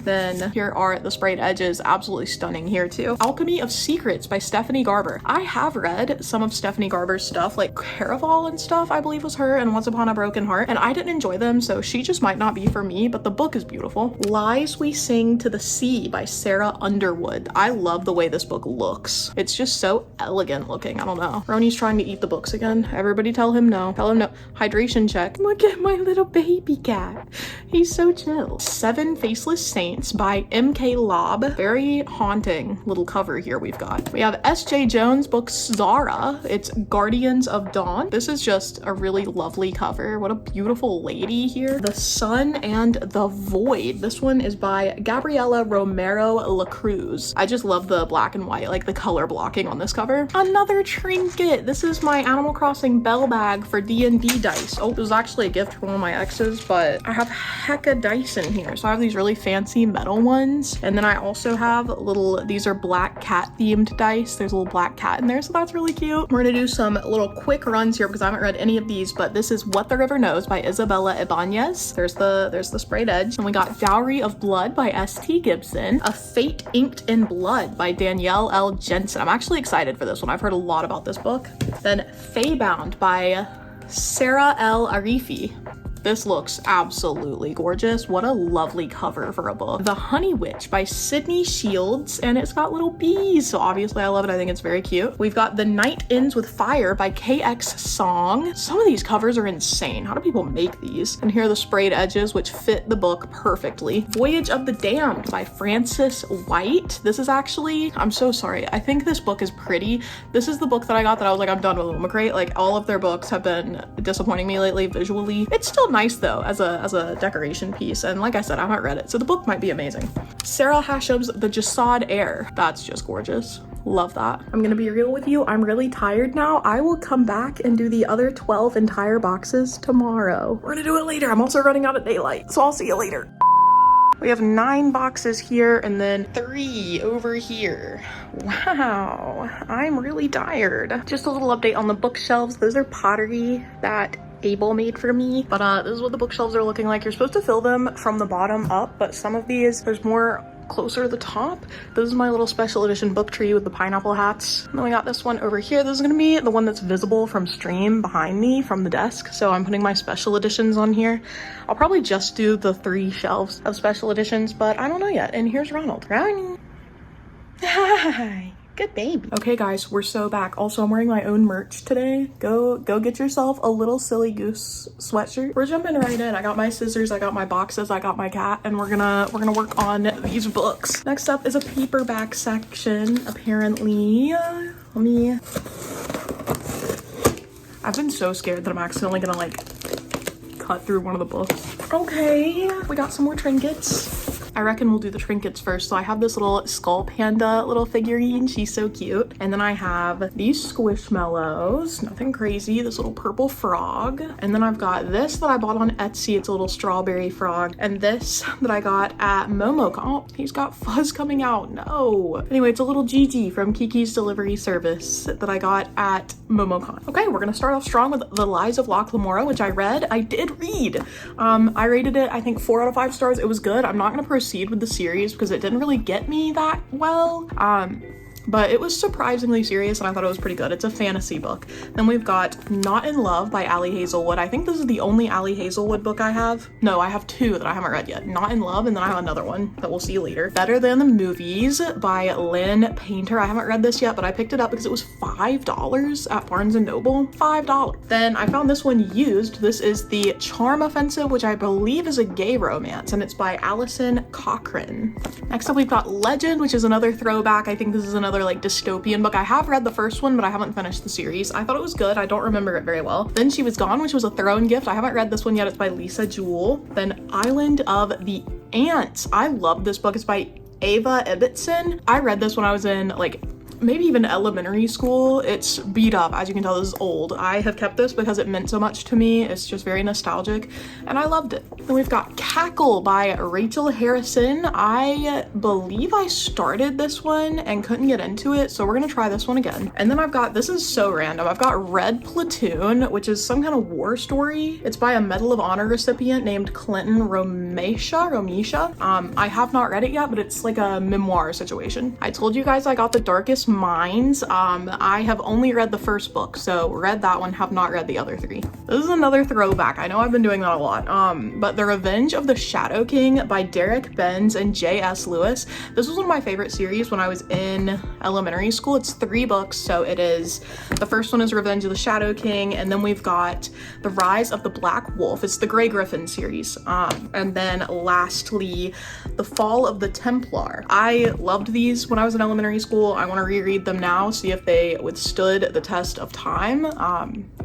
Then here are the sprayed edges. Absolutely stunning here too. Alchemy of Secrets by Stephanie Garber. I have read some of Stephanie Garber's stuff, like Caraval and stuff, I believe was her, and Once Upon a Broken Heart, and I didn't enjoy them, so she just might not be for me, but the book is beautiful. Lies We Sing to the Sea by Sarah Underwood. I love the way this book looks. It's just so elegant looking. I don't know. Roni's trying to eat the books again. Everybody tell him no. Tell him no. Hydration check. Look at my little baby cat. He's so chill. Seven Faceless Saints by M.K. Lobb. Very haunting little cover here we've got. We have S.J. Jones book Zara. It's Guardians of Dawn. This is just a really lovely cover. What a beautiful lady here. The Sun and the Void. This one is by Gabriela Romero Lacruz. I just love the black and white, like the color blocking on this cover. Another trinket. This is my Animal Crossing bell bag for D&D dice. Oh, it was actually a gift from one of my exes, but I have hecka dice in here. So I have these really fancy metal ones. And then I also have these are black cat themed dice. There's a little black cat in there, so that's really cute. We're gonna do some little quick runs here because I haven't read any of these, but this is What the River Knows by Isabella Ibanez. There's the sprayed edge. And we got Dowry of Blood by S.T. Gibson. A Fate Inked in Blood by Danielle L. Jensen. I'm actually excited for this one. I've heard a lot about this book. Then Feybound by Sarah L. Arifi. This looks absolutely gorgeous. What a lovely cover for a book. The Honey Witch by Sydney Shields, and it's got little bees, so obviously I love it. I think it's very cute. We've got The Night Ends with Fire by KX Song. Some of these covers are insane. How do people make these? And here are the sprayed edges, which fit the book perfectly. Voyage of the Damned by Frances White. This is actually, I'm so sorry, I think this book is pretty. This is the book that I got that I was like, I'm done with Lumacrate. Like, all of their books have been disappointing me lately visually. It's still nice though as a decoration piece, and like I said, I haven't read it, so the book might be amazing. Sarah Hasham's The Jasad Air. That's just gorgeous. Love that. I'm gonna be real with you, I'm really tired now. I will come back and do the other 12 entire boxes tomorrow. We're gonna do it later. I'm also running out of daylight, so I'll see you later. We have 9 boxes here and then 3 over here. Wow, I'm really tired. Just a little update on the bookshelves. Those are pottery that Abel made for me, but this is what the bookshelves are looking like. You're supposed to fill them from the bottom up, but some of these, there's more closer to the top. This is my little special edition book tree with the pineapple hats. And then we got this one over here. This is gonna be the one that's visible from stream behind me from the desk, so I'm putting my special editions on here. I'll probably just do the 3 shelves of special editions, but I don't know yet. And here's Ronald. Ronnie. Hi. Good baby. Okay guys, we're so back. Also, I'm wearing my own merch today. Go get yourself a little silly goose sweatshirt. We're jumping right in. I got my scissors, I got my boxes, I got my cat, and we're gonna work on these books. Next up is a paperback section, apparently. I've been so scared that I'm accidentally gonna like cut through one of the books. Okay, we got some more trinkets. I reckon we'll do the trinkets first. So I have this little skull panda little figurine. She's so cute. And then I have these squishmallows, nothing crazy. This little purple frog. And then I've got this that I bought on Etsy. It's a little strawberry frog. And this that I got at MomoCon. Oh, he's got fuzz coming out. No. Anyway, it's a little Gigi from Kiki's Delivery Service that I got at MomoCon. Okay, we're gonna start off strong with The Lies of Locke Lamora, which I read. I did read. I rated it, I think 4 out of 5 stars. It was good. I'm not gonna proceed with the series because it didn't really get me that well, but it was surprisingly serious and I thought it was pretty good. It's a fantasy book. Then we've got Not in Love by Ali Hazelwood. I think this is the only Ali Hazelwood book I have. No, I have 2 that I haven't read yet. Not in Love, and then I have another one that we'll see later. Better Than the Movies by Lynn Painter. I haven't read this yet, but I picked it up because it was $5 at Barnes & Noble. $5. Then I found this one used. This is The Charm Offensive, which I believe is a gay romance, and it's by Allison Cochran. Next up, we've got Legend, which is another throwback. I think this is another like dystopian book. I have read the first one, but I haven't finished the series. I thought it was good. I don't remember it very well. Then She Was Gone, which was a Throne gift. I haven't read this one yet. It's by Lisa Jewell. Then Island of the Ants. I love this book. It's by Ava Ibbotson. I read this when I was in like maybe even elementary school. It's beat up, as you can tell. This is old. I have kept this because it meant so much to me. It's just very nostalgic and I loved it. Then we've got Cackle by Rachel Harrison. I believe I started this one and couldn't get into it, so we're gonna try this one again. And then I've got, this is so random, I've got Red Platoon, which is some kind of war story. It's by a Medal of Honor recipient named Clinton Romesha. I have not read it yet, but it's like a memoir situation. I told you guys I got The Darkest Dangerous Minds. I have only read the first book, so read that one, have not read the other 3. This is another throwback. I know I've been doing that a lot. But The Revenge of the Shadow King by Derek Benz and J.S. Lewis. This was one of my favorite series when I was in elementary school. It's 3 books, so it is, the first one is Revenge of the Shadow King, and then we've got The Rise of the Black Wolf. It's the Grey Griffin series. And then lastly, The Fall of the Templar. I loved these when I was in elementary school. I want to reread them now, see if they withstood the test of time.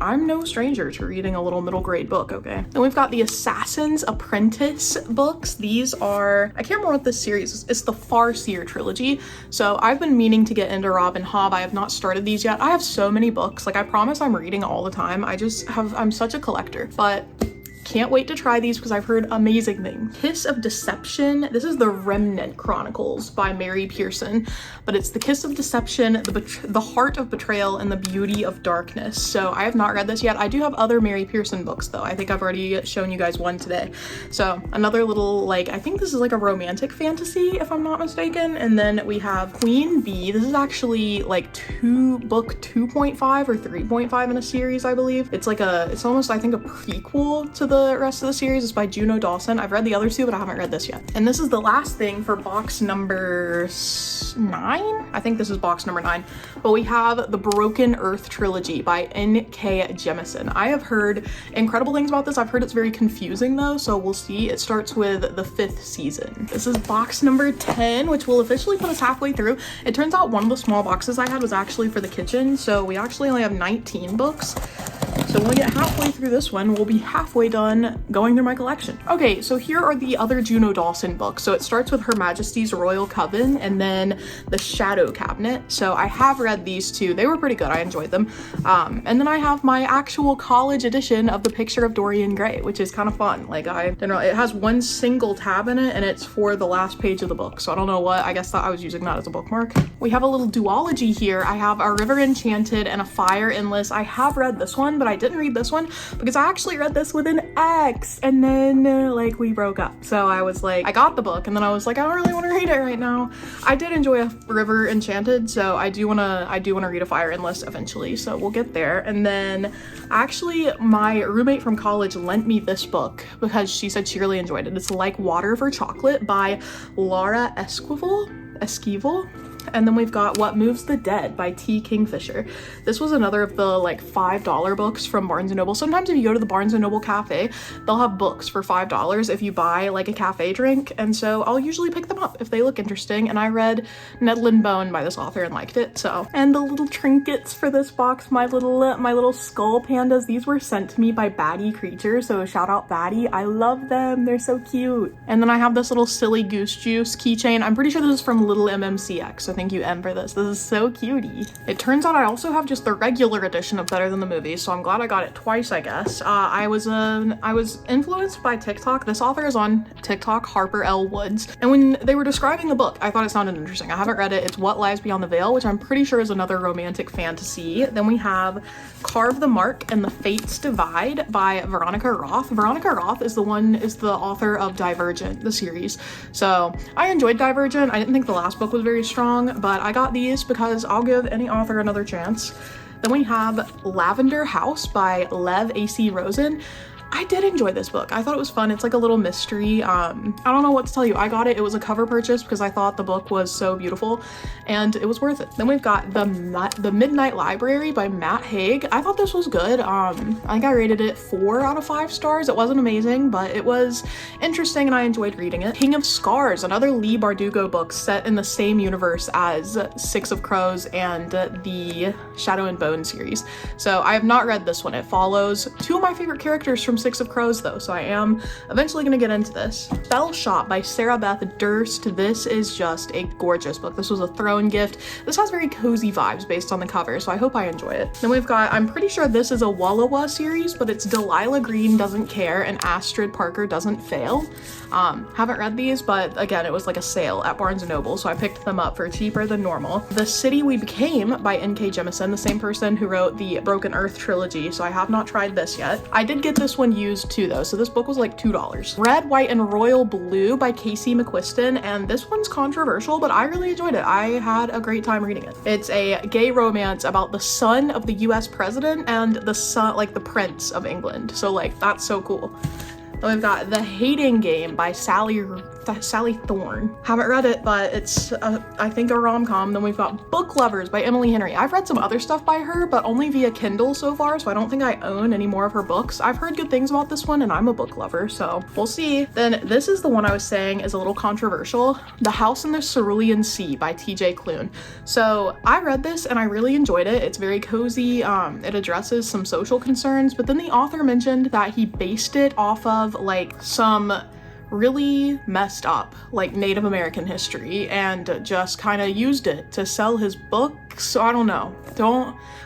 I'm no stranger to reading a little middle grade book, okay? Then we've got the Assassin's Apprentice books. These are, I can't remember what this series is. It's the Farseer trilogy. So I've been meaning to get into Robin Hobb. I have not started these yet. I have so many books. Like, I promise I'm reading all the time. I'm such a collector, but can't wait to try these because I've heard amazing things. Kiss of Deception. This is the Remnant Chronicles by Mary Pearson, but it's the Kiss of Deception, the Heart of Betrayal, and the Beauty of Darkness. So I have not read this yet. I do have other Mary Pearson books though. I think I've already shown you guys one today. So another little, like, I think this is like a romantic fantasy if I'm not mistaken. And then we have Queen Bee. This is actually like book 2.5 or 3.5 in a series, I believe. It's like it's almost, I think, a prequel to the rest of the series. Is by Juno Dawson. I've read the other 2, but I haven't read this yet. And this is the last thing for box number 9. I think this is box number 9. But we have the Broken Earth trilogy by N.K. Jemisin. I have heard incredible things about this. I've heard it's very confusing though, so we'll see. It starts with the 5th season. This is box number 10, which will officially put us halfway through. It turns out one of the small boxes I had was actually for the kitchen, so we actually only have 19 books. So when we get halfway through this one, we'll be halfway done going through my collection. Okay, so here are the other Juno Dawson books. So it starts with Her Majesty's Royal Coven and then The Shadow Cabinet. So I have read these 2. They were pretty good. I enjoyed them. And then I have my actual college edition of The Picture of Dorian Gray, which is kind of fun. Like, I don't know, it has one single tab in it and it's for the last page of the book. So I don't know what, I guess that I was using that as a bookmark. We have a little duology here. I have A River Enchanted and A Fire Endless. I have read this one, but I didn't read this one because I actually read this with an ex and then like we broke up. So I was like, I got the book and then I was like, I don't really want to read it right now. I did enjoy A River Enchanted, so I do want to read A Fire Endless eventually, so we'll get there. And then actually my roommate from college lent me this book because she said she really enjoyed it. It's Like Water for Chocolate by Laura Esquivel. And then we've got What Moves the Dead by T. Kingfisher. This was another of the like $5 books from Barnes & Noble. Sometimes if you go to the Barnes & Noble cafe, they'll have books for $5 if you buy like a cafe drink. And so I'll usually pick them up if they look interesting. And I read Nedland Bone by this author and liked it. So, and the little trinkets for this box, my little skull pandas, these were sent to me by Batty Creatures. So shout out Batty. I love them. They're so cute. And then I have this little Silly Goose Juice keychain. I'm pretty sure this is from Little MMCX. So thank you, M, for this. This is so cutie. It turns out I also have just the regular edition of Better Than the Movie, so I'm glad I got it twice, I guess. I was influenced by TikTok. This author is on TikTok, Harper L. Woods, and when they were describing the book, I thought it sounded interesting. I haven't read it. It's What Lies Beyond the Veil, which I'm pretty sure is another romantic fantasy. Then we have Carve the Mark and the Fates Divide by Veronica Roth. Veronica Roth is the author of Divergent, the series. So I enjoyed Divergent. I didn't think the last book was very strong, but I got these because I'll give any author another chance. Then we have Lavender House by Lev A.C. Rosen. I did enjoy this book. I thought it was fun. It's like a little mystery. I don't know what to tell you. I got it. It was a cover purchase because I thought the book was so beautiful and it was worth it. Then we've got The Midnight Library by Matt Haig. I thought this was good. I think I rated it 4 out of 5 stars. It wasn't amazing, but it was interesting and I enjoyed reading it. King of Scars, another Leigh Bardugo book set in the same universe as Six of Crows and the Shadow and Bone series. So I have not read this one. It follows 2 of my favorite characters from Six of Crows though, so I am eventually gonna get into this. Spell Shop by Sarah Beth Durst. This is just a gorgeous book. This was a throne gift. This has very cozy vibes based on the cover, so I hope I enjoy it. Then we've got, I'm pretty sure this is a Wallawa series, but it's Delilah Green Doesn't Care and Astrid Parker Doesn't Fail. Haven't read these, but again, it was like a sale at Barnes & Noble, so I picked them up for cheaper than normal. The City We Became by N.K. Jemisin, the same person who wrote the Broken Earth trilogy, so I have not tried this yet. I did get this one one used too though, so this book was like $2. Red, White, and Royal Blue by Casey McQuiston, and this one's controversial, but I really enjoyed it. I had a great time reading it. It's a gay romance about the son of the US president and the son, like the Prince of England. So like, that's so cool. Then we've got The Hating Game by Sally Thorne. Haven't read it, but it's, I think, a rom-com. Then we've got Book Lovers by Emily Henry. I've read some other stuff by her, but only via Kindle so far, so I don't think I own any more of her books. I've heard good things about this one, and I'm a book lover, so we'll see. Then this is the one I was saying is a little controversial. The House in the Cerulean Sea by TJ Klune. So I read this, and I really enjoyed it. It's very cozy. It addresses some social concerns, but then the author mentioned that he based it off of like some really messed up like Native American history and just kind of used it to sell his books. So I don't know.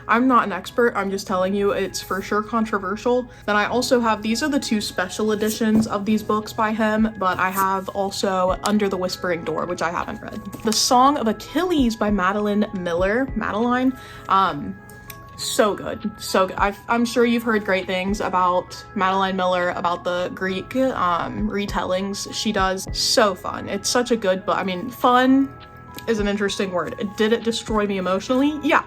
I'm not an expert. I'm just telling you it's for sure controversial. Then I also have, these are the 2 special editions of these books by him, but I have also Under the Whispering Door, which I haven't read. The Song of Achilles by Madeline Miller. Madeline. So good, so good. I'm sure you've heard great things about Madeline Miller, about the Greek retellings she does. So fun. It's such a good book. I mean, fun is an interesting word. Did it destroy me emotionally? Yeah.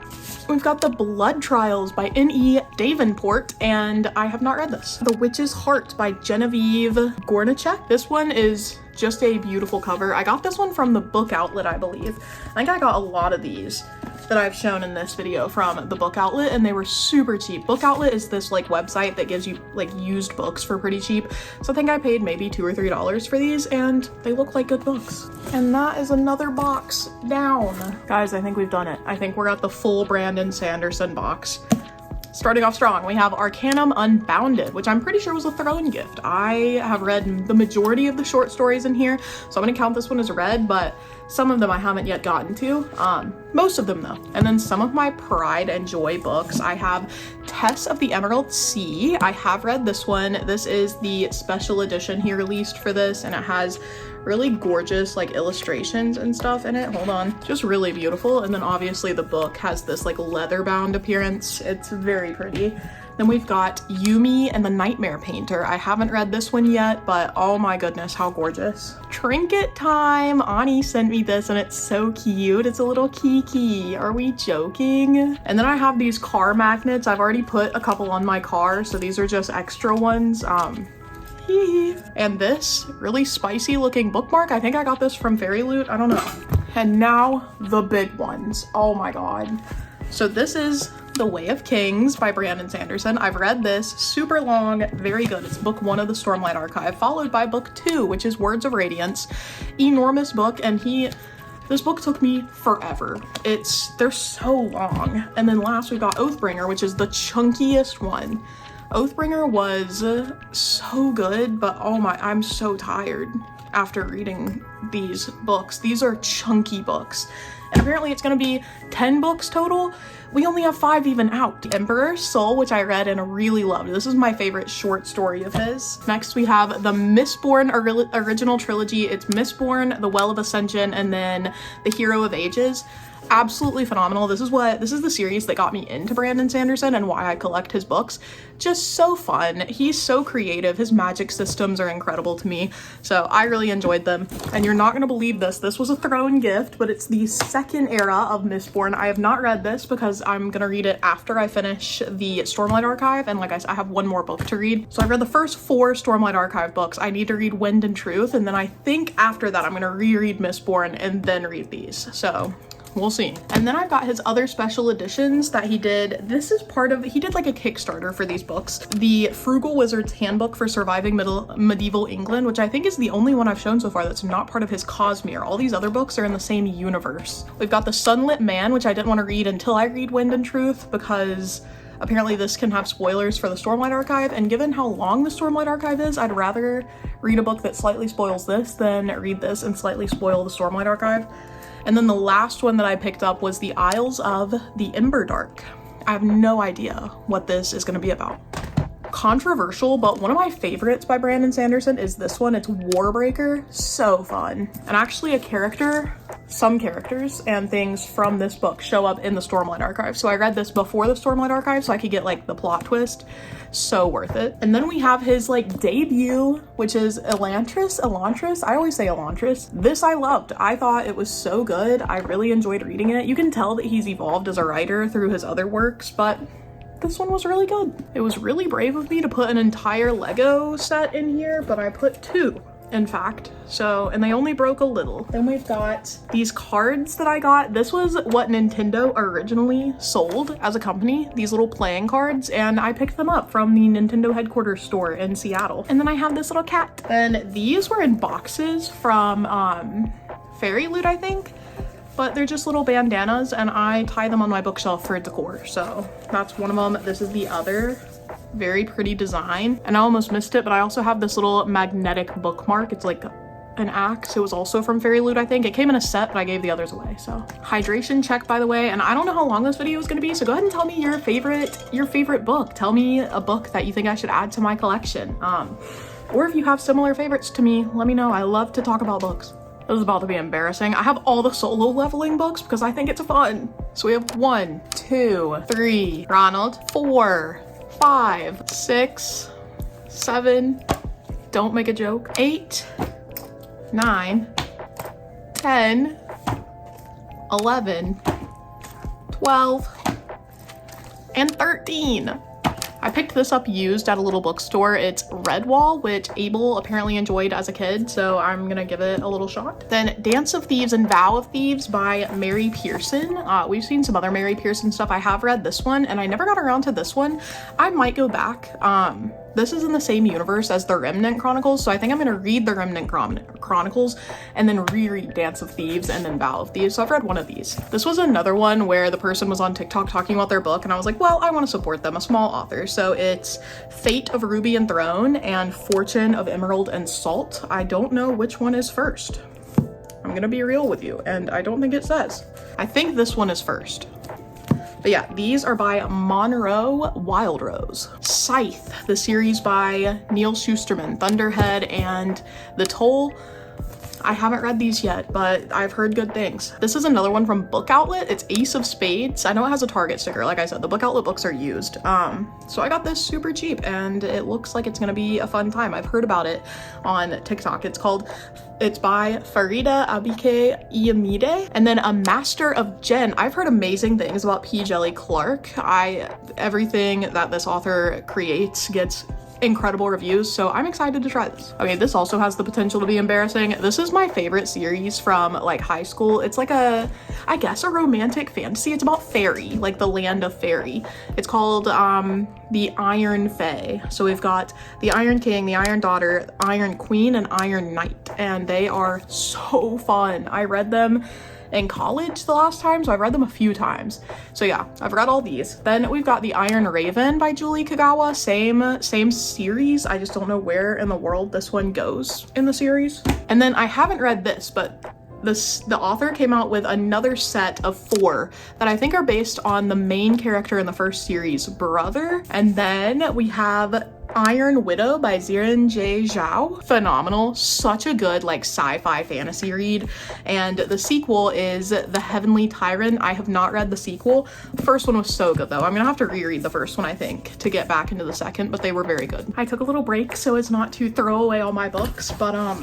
We've got The Blood Trials by N.E. Davenport, and I have not read this. The Witch's Heart by Genevieve Gornichek. This one is just a beautiful cover. I got this one from the Book Outlet, I believe. I think I got a lot of these that I've shown in this video from the Book Outlet, and they were super cheap. Book Outlet is this like website that gives you like used books for pretty cheap. So I think I paid maybe $2 or $3 for these, and they look like good books. And that is another box down. Guys, I think we've done it. I think we're at the full Brandon Sanderson box. Starting off strong, we have Arcanum Unbounded, which I'm pretty sure was a Throne gift. I have read the majority of the short stories in here, so I'm gonna count this one as read, but some of them I haven't yet gotten to. Most of them though. And then some of my Pride and Joy books. I have Tess of the Emerald Sea. I have read this one. This is the special edition he released for this, and it has really gorgeous like illustrations and stuff in it. Hold on. Just really beautiful. And then obviously the book has this like leather bound appearance. It's very pretty. Then we've got Yumi and the Nightmare Painter. I haven't read this one yet, but oh my goodness, how gorgeous. Trinket time. Ani sent me this and it's so cute. It's a little kiki. Are we joking? And then I have these car magnets. I've already put a couple on my car, so these are just extra ones. And this really spicy looking bookmark, I think I got this from Fairy Loot, I don't know. And now the big ones. Oh my god. So this is The Way of Kings by Brandon Sanderson. I've read this, super long, very good. It's book 1 of the Stormlight Archive, followed by book 2, which is Words of Radiance. Enormous book, and this book took me forever. They're so long. And then last we got Oathbringer, which is the chunkiest one. Oathbringer was so good, but oh my, I'm so tired after reading these books. These are chunky books. And apparently it's gonna be 10 books total. We only have 5 even out. Emperor's Soul, which I read and really loved. This is my favorite short story of his. Next we have the Mistborn original trilogy. It's Mistborn, The Well of Ascension, and then The Hero of Ages. Absolutely phenomenal. This is the series that got me into Brandon Sanderson and why I collect his books. Just so fun. He's so creative. His magic systems are incredible to me. So I really enjoyed them. And you're not going to believe this. This was a Throne gift, but it's the second era of Mistborn. I have not read this because I'm going to read it after I finish the Stormlight Archive. And like I said, I have one more book to read. So I've read the first 4 Stormlight Archive books. I need to read Wind and Truth. And then I think after that, I'm going to reread Mistborn and then read these. So we'll see. And then I've got his other special editions that he did. This is he did like a Kickstarter for these books. The Frugal Wizard's Handbook for Surviving Medieval England, which I think is the only one I've shown so far that's not part of his Cosmere. All these other books are in the same universe. We've got The Sunlit Man, which I didn't want to read until I read Wind and Truth because apparently this can have spoilers for the Stormlight Archive, and given how long the Stormlight Archive is, I'd rather read a book that slightly spoils this than read this and slightly spoil the Stormlight Archive. And then the last one that I picked up was The Isles of the Emberdark. I have no idea what this is going to be about. controversial, but one of my favorites by Brandon Sanderson is this one. It's Warbreaker. So fun. And actually some characters and things from this book show up in the Stormlight Archive. So I read this before the Stormlight Archive so I could get like the plot twist. So worth it. And then we have his like debut, which is Elantris. I always say Elantris. This I loved. I thought it was so good. I really enjoyed reading it. You can tell that he's evolved as a writer through his other works, but this one was really good. It was really brave of me to put an entire Lego set in here, but I put 2. In fact, and they only broke a little. Then we've got these cards that I got. This was what Nintendo originally sold as a company, these little playing cards, and I picked them up from the Nintendo headquarters store in Seattle. And then I have this little cat. Then these were in boxes from Fairy Loot, I think, but they're just little bandanas and I tie them on my bookshelf for decor. So that's one of them. This is the other. Very pretty design, and I almost missed it, but I also have this little magnetic bookmark. It's like an axe. It was also from Fairy Loot, I think. It came in a set, but I gave the others away. So hydration check, by the way, and I don't know how long this video is going to be, so go ahead and tell me your favorite book. Tell me a book that you think I should add to my collection, or if you have similar favorites to me, let me know. I love to talk about books. This is about to be embarrassing. I have all the solo leveling books because I think it's fun. So we have 1, 2, 3, Ronald, 4, 5, 6, 7, don't make a joke, 8, 9, 10, 11, 12, and 13. I picked this up used at a little bookstore. It's Redwall, which Abel apparently enjoyed as a kid, so I'm gonna give it a little shot. Then Dance of Thieves and Vow of Thieves by Mary Pearson. We've seen some other Mary Pearson stuff. I have read this one, and I never got around to this one. I might go back. This is in the same universe as the Remnant Chronicles, so I think I'm gonna read the Remnant Chronicles and then reread Dance of Thieves and then Vow of Thieves. So I've read one of these. This was another one where the person was on TikTok talking about their book, and I was like, well, I want to support them, a small author. So it's Fate of Ruby and Throne and Fortune of Emerald and Salt. I don't know which one is first. I'm gonna be real with you, and I don't think it says. I think this one is first. But yeah, these are by Monroe Wildrose. Scythe, the series by Neil Shusterman, Thunderhead, and The Toll. I haven't read these yet, but I've heard good things. This is another one from Book Outlet. It's Ace of Spades. I know it has a Target sticker. Like I said, the Book Outlet books are used. So I got this super cheap, and it looks like it's gonna be a fun time. I've heard about it on TikTok. It's by Farida Abike Iyamide, and then A Master of Jen. I've heard amazing things about P. Jelly Clark. Everything that this author creates gets incredible reviews, so I'm excited to try this. Okay, this also has the potential to be embarrassing. This is my favorite series from like high school. It's like I guess a romantic fantasy. It's about fairy, like the land of fairy. It's called the Iron Fae. So we've got the Iron King, the Iron Daughter, Iron Queen, and Iron Knight, and they are so fun. I read them in college the last time, so I've read them a few times. So yeah, I've read all these. Then we've got The Iron Raven by Julie Kagawa. Same series. I just don't know where in the world this one goes in the series. And then I haven't read this, but the author came out with another set of 4 that I think are based on the main character in the first series, brother. And then we have Iron Widow by Ziran J. Zhao. Phenomenal. Such a good like sci-fi fantasy read. And the sequel is The Heavenly Tyrant. I have not read the sequel. The first one was so good though. I'm gonna have to reread the first one, I think, to get back into the second, but they were very good. I took a little break so as not to throw away all my books, but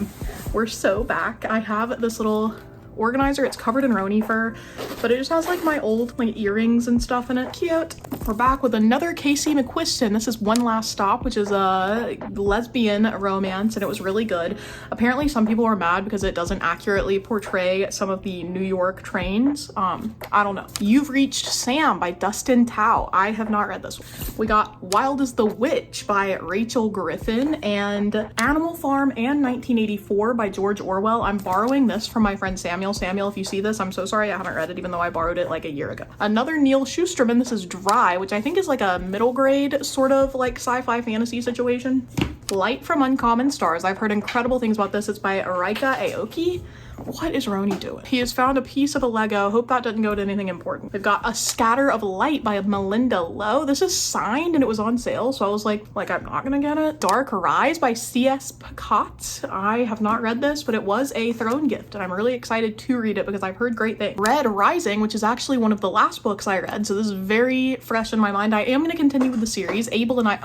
we're so back. I have this little organizer. It's covered in Roni fur, but it just has like my old like earrings and stuff in it. Cute. We're back with another Casey McQuiston. This is One Last Stop, which is a lesbian romance, and it was really good. Apparently some people are mad because it doesn't accurately portray some of the New York trains. I don't know. You've Reached Sam by Dustin Tao. I have not read this one. We got Wild as the Witch by Rachel Griffin, and Animal Farm and 1984 by George Orwell. I'm borrowing this from my friend Samuel. Samuel, if you see this, I'm so sorry I haven't read it, even though I borrowed it like a year ago. Another Neil Shusterman. This is Dry, which I think is like a middle grade sort of like sci-fi fantasy situation. Light from Uncommon Stars. I've heard incredible things about this. It's by Arika Aoki. What is Roni doing? He has found a piece of a Lego. Hope that doesn't go to anything important. They've got A Scatter of Light by Melinda Lowe. This is signed and it was on sale, so I was like I'm not gonna get it. Dark Rise by C.S. Picot. I have not read this, but it was a throne gift and I'm really excited to read it because I've heard great things. Red Rising, which is actually one of the last books I read, so this is very fresh in my mind. I am gonna continue with the series. Abel and I,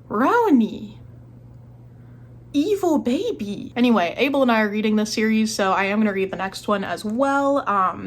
Roni. Evil baby. Anyway, Abel and I are reading this series, so I am gonna read the next one as well.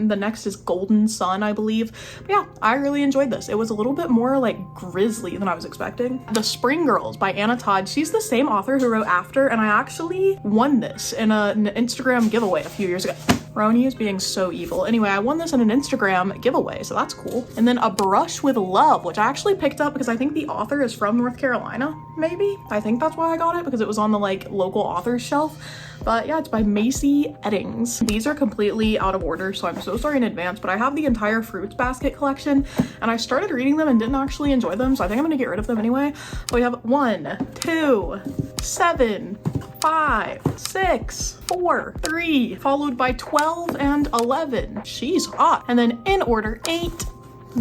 The next is Golden Sun, I believe. But yeah, I really enjoyed this. It was a little bit more like grisly than I was expecting. The Spring Girls by Anna Todd. She's the same author who wrote After, and I actually won this in an Instagram giveaway a few years ago. Roni is being so evil. Anyway, I won this in an Instagram giveaway, so that's cool. And then A Brush with Love, which I actually picked up because I think the author is from North Carolina, maybe? I think that's why I got it, because it was on the like local authors shelf. But yeah, it's by Macy Eddings. These are completely out of order, so I'm so sorry in advance, but I have the entire Fruits Basket collection and I started reading them and didn't actually enjoy them, so I think I'm gonna get rid of them anyway. But we have 1, 2, 7, 5, 6, 4, 3, followed by 12 and 11. She's hot. And then in order, 8,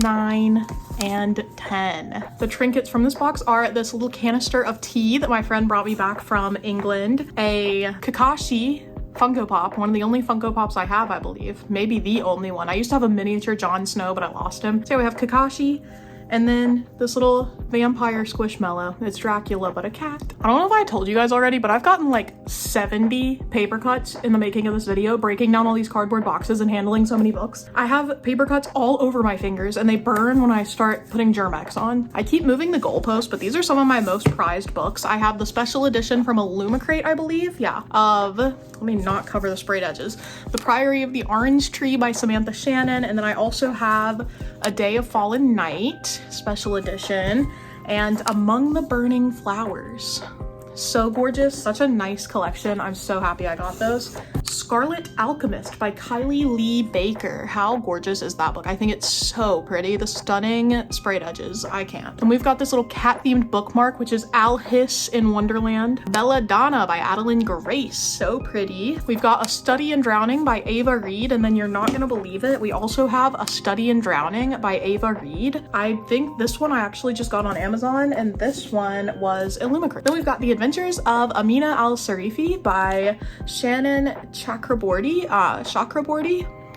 9, and 10. The trinkets from this box are this little canister of tea that my friend brought me back from England, a Kakashi Funko Pop, one of the only Funko Pops I have, I believe. Maybe the only one. I used to have a miniature Jon Snow, but I lost him. So we have Kakashi, and then this little vampire squishmallow. It's Dracula, but a cat. I don't know if I told you guys already, but I've gotten like 70 paper cuts in the making of this video, breaking down all these cardboard boxes and handling so many books. I have paper cuts all over my fingers and they burn when I start putting Germex on. I keep moving the goalpost, but these are some of my most prized books. I have the special edition from Illumicrate, I believe. Yeah, of, let me not cover the sprayed edges. The Priory of the Orange Tree by Samantha Shannon. And then I also have A Day of Fallen Night, special edition, and Among the Burning Flowers. So gorgeous, such a nice collection. I'm so happy I got those. Scarlet Alchemist by Kylie Lee Baker. How gorgeous is that book? I think it's so pretty. The stunning sprayed edges, I can't. And we've got this little cat themed bookmark, which is Alice in Wonderland. Belladonna by Adeline Grace, so pretty. We've got A Study in Drowning by Ava Reed, and then you're not gonna believe it, we also have A Study in Drowning by Ava Reed. I think this one I actually just got on Amazon, and this one was Illumicrate. Then we've got The Adventures of Amina Al-Sarifi by Shannon Chakraborty.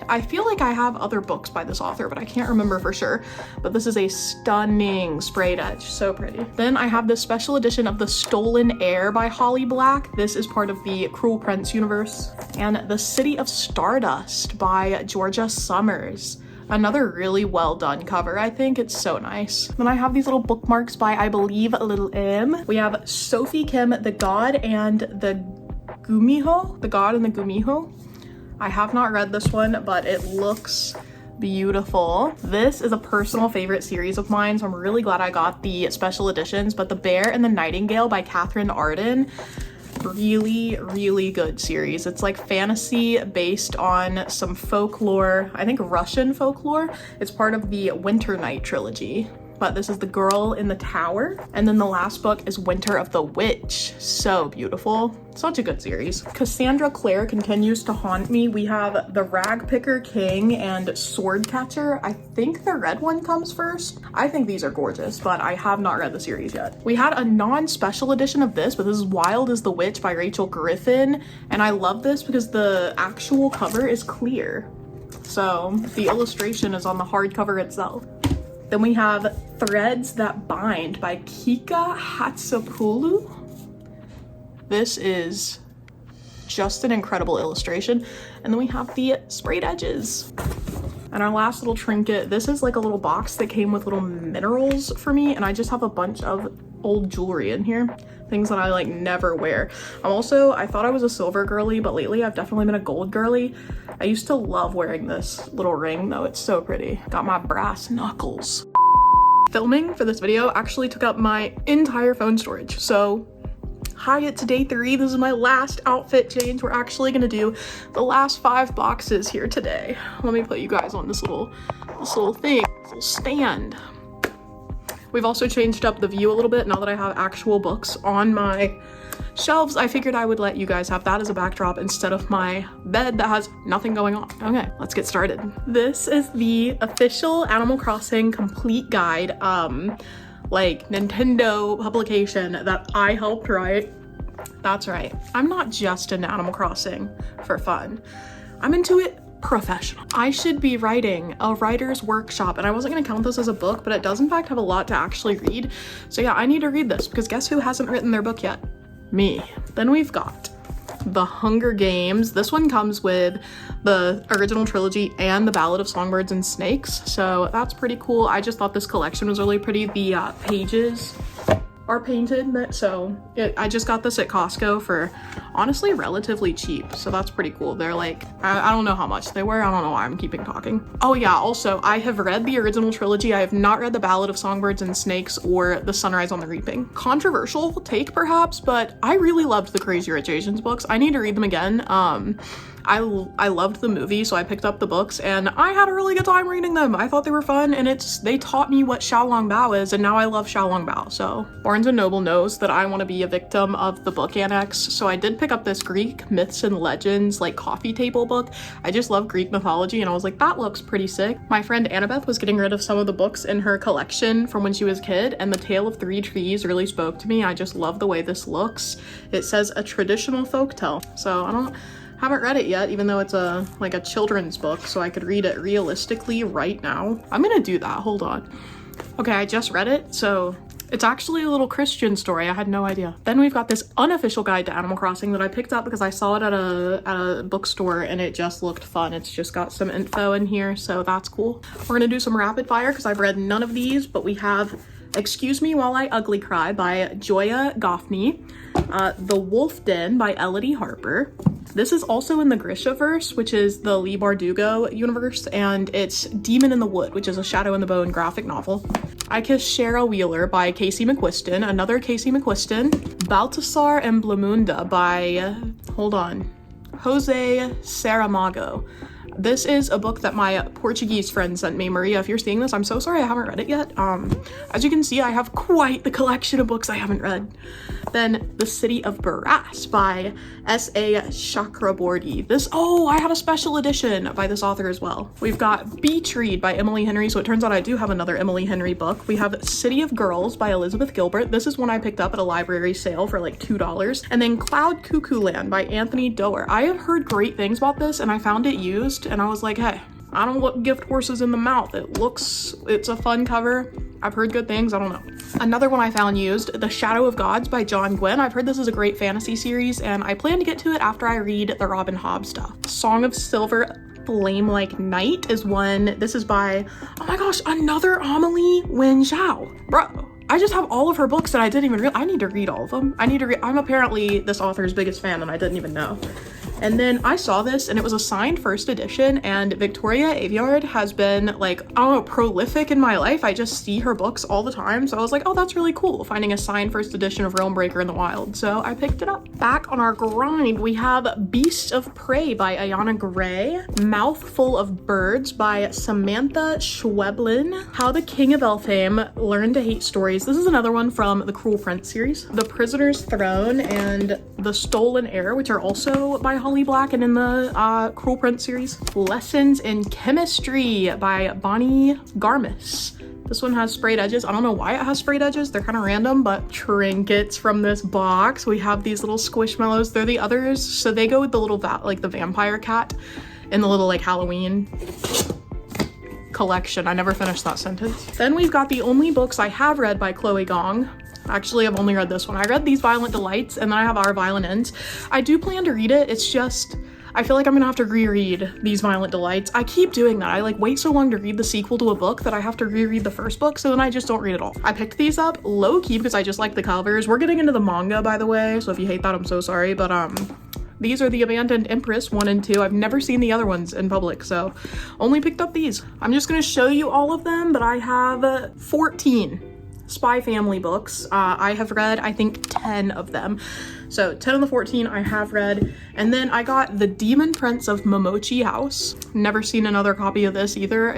I feel like I have other books by this author, but I can't remember for sure. But this is a stunning sprayed edge, so pretty. Then I have this special edition of The Stolen Heir by Holly Black. This is part of the Cruel Prince universe. And The City of Stardust by Georgia Summers. Another really well done cover. I think it's so nice. Then I have these little bookmarks by, I believe, Little M. We have Sophie Kim, The God and the Gumiho. The God and the Gumiho. I have not read this one, but it looks beautiful. This is a personal favorite series of mine, so I'm really glad I got the special editions. But The Bear and the Nightingale by Catherine Arden. Really good series. It's like fantasy based on some folklore, I think Russian folklore. It's part of the Winter Night trilogy. But this is The Girl in the Tower. And then the last book is Winter of the Witch. So beautiful. Such a good series. Cassandra Clare continues to haunt me. We have The Rag Picker King and Sword Catcher. I think the red one comes first. I think these are gorgeous, but I have not read the series yet. We had a non-special edition of this, but this is Wild as the Witch by Rachel Griffin. And I love this because the actual cover is clear. So the illustration is on the hardcover itself. Then we have Threads That Bind by Kika Hatsopoulou. This is just an incredible illustration. And then we have the sprayed edges. And our last little trinket, this is like a little box that came with little minerals for me, and I just have a bunch of old jewelry in here. Things that I like never wear. I thought I was a silver girly, but lately I've definitely been a gold girly. I used to love wearing this little ring though, it's so pretty. Got my brass knuckles. Filming for this video actually took up my entire phone storage. So hi, it's day 3. This is my last outfit change. We're actually gonna do the last 5 boxes here today. Let me put you guys on this little thing, this little stand. We've also changed up the view a little bit now that I have actual books on my shelves. I figured I would let you guys have that as a backdrop instead of my bed that has nothing going on. Okay, let's get started. This is the official Animal Crossing complete guide, like Nintendo publication that I helped write. That's right, I'm not just into Animal Crossing for fun. I'm into it professional. I should be writing a writer's workshop, and I wasn't gonna count this as a book, but it does in fact have a lot to actually read. So yeah, I need to read this because guess who hasn't written their book yet? Me. Then we've got The Hunger Games. This one comes with the original trilogy and the Ballad of Songbirds and Snakes, so that's pretty cool. I just thought this collection was really pretty. The pages are painted, so I just got this at Costco for honestly relatively cheap, so that's pretty cool. They're like, I don't know how much they were. I don't know why I'm keeping talking. Oh yeah, also I have read the original trilogy. I have not read the Ballad of Songbirds and Snakes or the Sunrise on the Reaping. Controversial take perhaps, but I really loved the Crazy Rich Asians books. I need to read them again. I loved the movie, so I picked up the books and I had a really good time reading them. I thought they were fun, and they taught me what Xiaolongbao is, and now I love Xiaolongbao. So Barnes & Noble knows that I want to be a victim of the book annex, so I did pick up this Greek myths and legends like coffee table book. I just love Greek mythology, and I was like, that looks pretty sick. My friend Annabeth was getting rid of some of the books in her collection from when she was a kid, and the Tale of Three Trees really spoke to me. I just love the way this looks. It says a traditional folktale, so I haven't read it yet, even though it's like a children's book, so I could read it realistically right now. I'm gonna do that, hold on. Okay, I just read it, so it's actually a little Christian story. I had no idea. Then we've got this unofficial guide to Animal Crossing that I picked up because I saw it at a bookstore and it just looked fun. It's just got some info in here, so that's cool. We're gonna do some rapid fire because I've read none of these, but we have Excuse Me While I Ugly Cry by Joya Goffney, The Wolf Den by Elodie Harper. This is also in the Grishaverse, which is the Leigh Bardugo universe, and it's Demon in the Wood, which is a Shadow in the Bone graphic novel. I Kiss Shara Wheeler by Casey McQuiston, another Casey McQuiston. Baltasar and Blamunda by, hold on, Jose Saramago. This is a book that my Portuguese friend sent me. Maria, if you're seeing this, I'm so sorry I haven't read it yet. As you can see, I have quite the collection of books I haven't read. Then The City of Brass by S.A. Chakraborty. I had a special edition by this author as well. We've got Beach Read by Emily Henry, so it turns out I do have another Emily Henry book. We have City of Girls by Elizabeth Gilbert. This is one I picked up at a library sale for like $2. And then Cloud Cuckoo Land by Anthony Doerr. I have heard great things about this, and I found it used, and I was like, hey, I don't look gift horses in the mouth. It's a fun cover. I've heard good things, I don't know. Another one I found used, The Shadow of Gods by John Gwynne. I've heard this is a great fantasy series, and I plan to get to it after I read the Robin Hobb stuff. Song of Silver, Flame Like Night is one. This is by, oh my gosh, another Amelie Wen Zhao. Bro, I just have all of her books that I didn't even read. I need to read all of them. I'm apparently this author's biggest fan, and I didn't even know. And then I saw this and it was a signed first edition, and Victoria Aveyard has been like, I don't know, prolific in my life. I just see her books all the time. So I was like, oh, that's really cool, finding a signed first edition of Realm Breaker in the wild. So I picked it up. Back on our grind, we have Beast of Prey by Ayana Gray, Mouthful of Birds by Samantha Schweblin, How the King of Elfhame Learned to Hate Stories. This is another one from the Cruel Prince series. The Prisoner's Throne and The Stolen Heir, which are also by Holly Black and in the Cruel Prince series. Lessons in Chemistry by Bonnie Garmis. This one has sprayed edges. I don't know why it has sprayed edges. They're kind of random, but trinkets from this box. We have these little squishmallows. They're the others, so they go with the little like the vampire cat in the little like Halloween collection. I never finished that sentence. Then we've got the only books I have read by Chloe Gong. Actually, I've only read this one. I read These Violent Delights, and then I have Our Violent Ends. I do plan to read it. It's just, I feel like I'm gonna have to reread These Violent Delights. I keep doing that. I like wait so long to read the sequel to a book that I have to reread the first book, so then I just don't read it all. I picked these up low-key because I just like the covers. We're getting into the manga, by the way, so if you hate that, I'm so sorry, but these are the Abandoned Empress 1 and 2. I've never seen the other ones in public, so only picked up these. I'm just gonna show you all of them, but I have 14 Spy Family books. I have read, I think, 10 of them. So 10 of the 14 I have read. And then I got The Demon Prince of Momochi House. Never seen another copy of this either.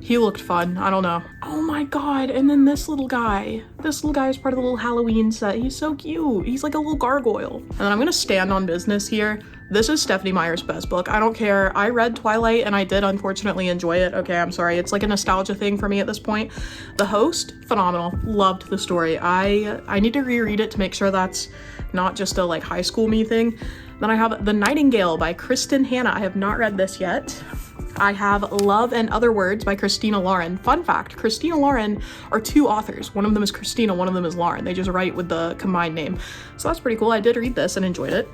He looked fun. I don't know. Oh my god. And then this little guy. This little guy is part of the little Halloween set. He's so cute. He's like a little gargoyle. And then I'm gonna stand on business here. This is Stephenie Meyer's best book. I don't care. I read Twilight and I did unfortunately enjoy it. Okay, I'm sorry. It's like a nostalgia thing for me at this point. The Host, phenomenal. Loved the story. I need to reread it to make sure that's not just a like high school me thing. Then I have The Nightingale by Kristen Hanna. I have not read this yet. I have Love and Other Words by Christina Lauren. Fun fact, Christina Lauren are two authors. One of them is Christina, one of them is Lauren. They just write with the combined name. So that's pretty cool. I did read this and enjoyed it.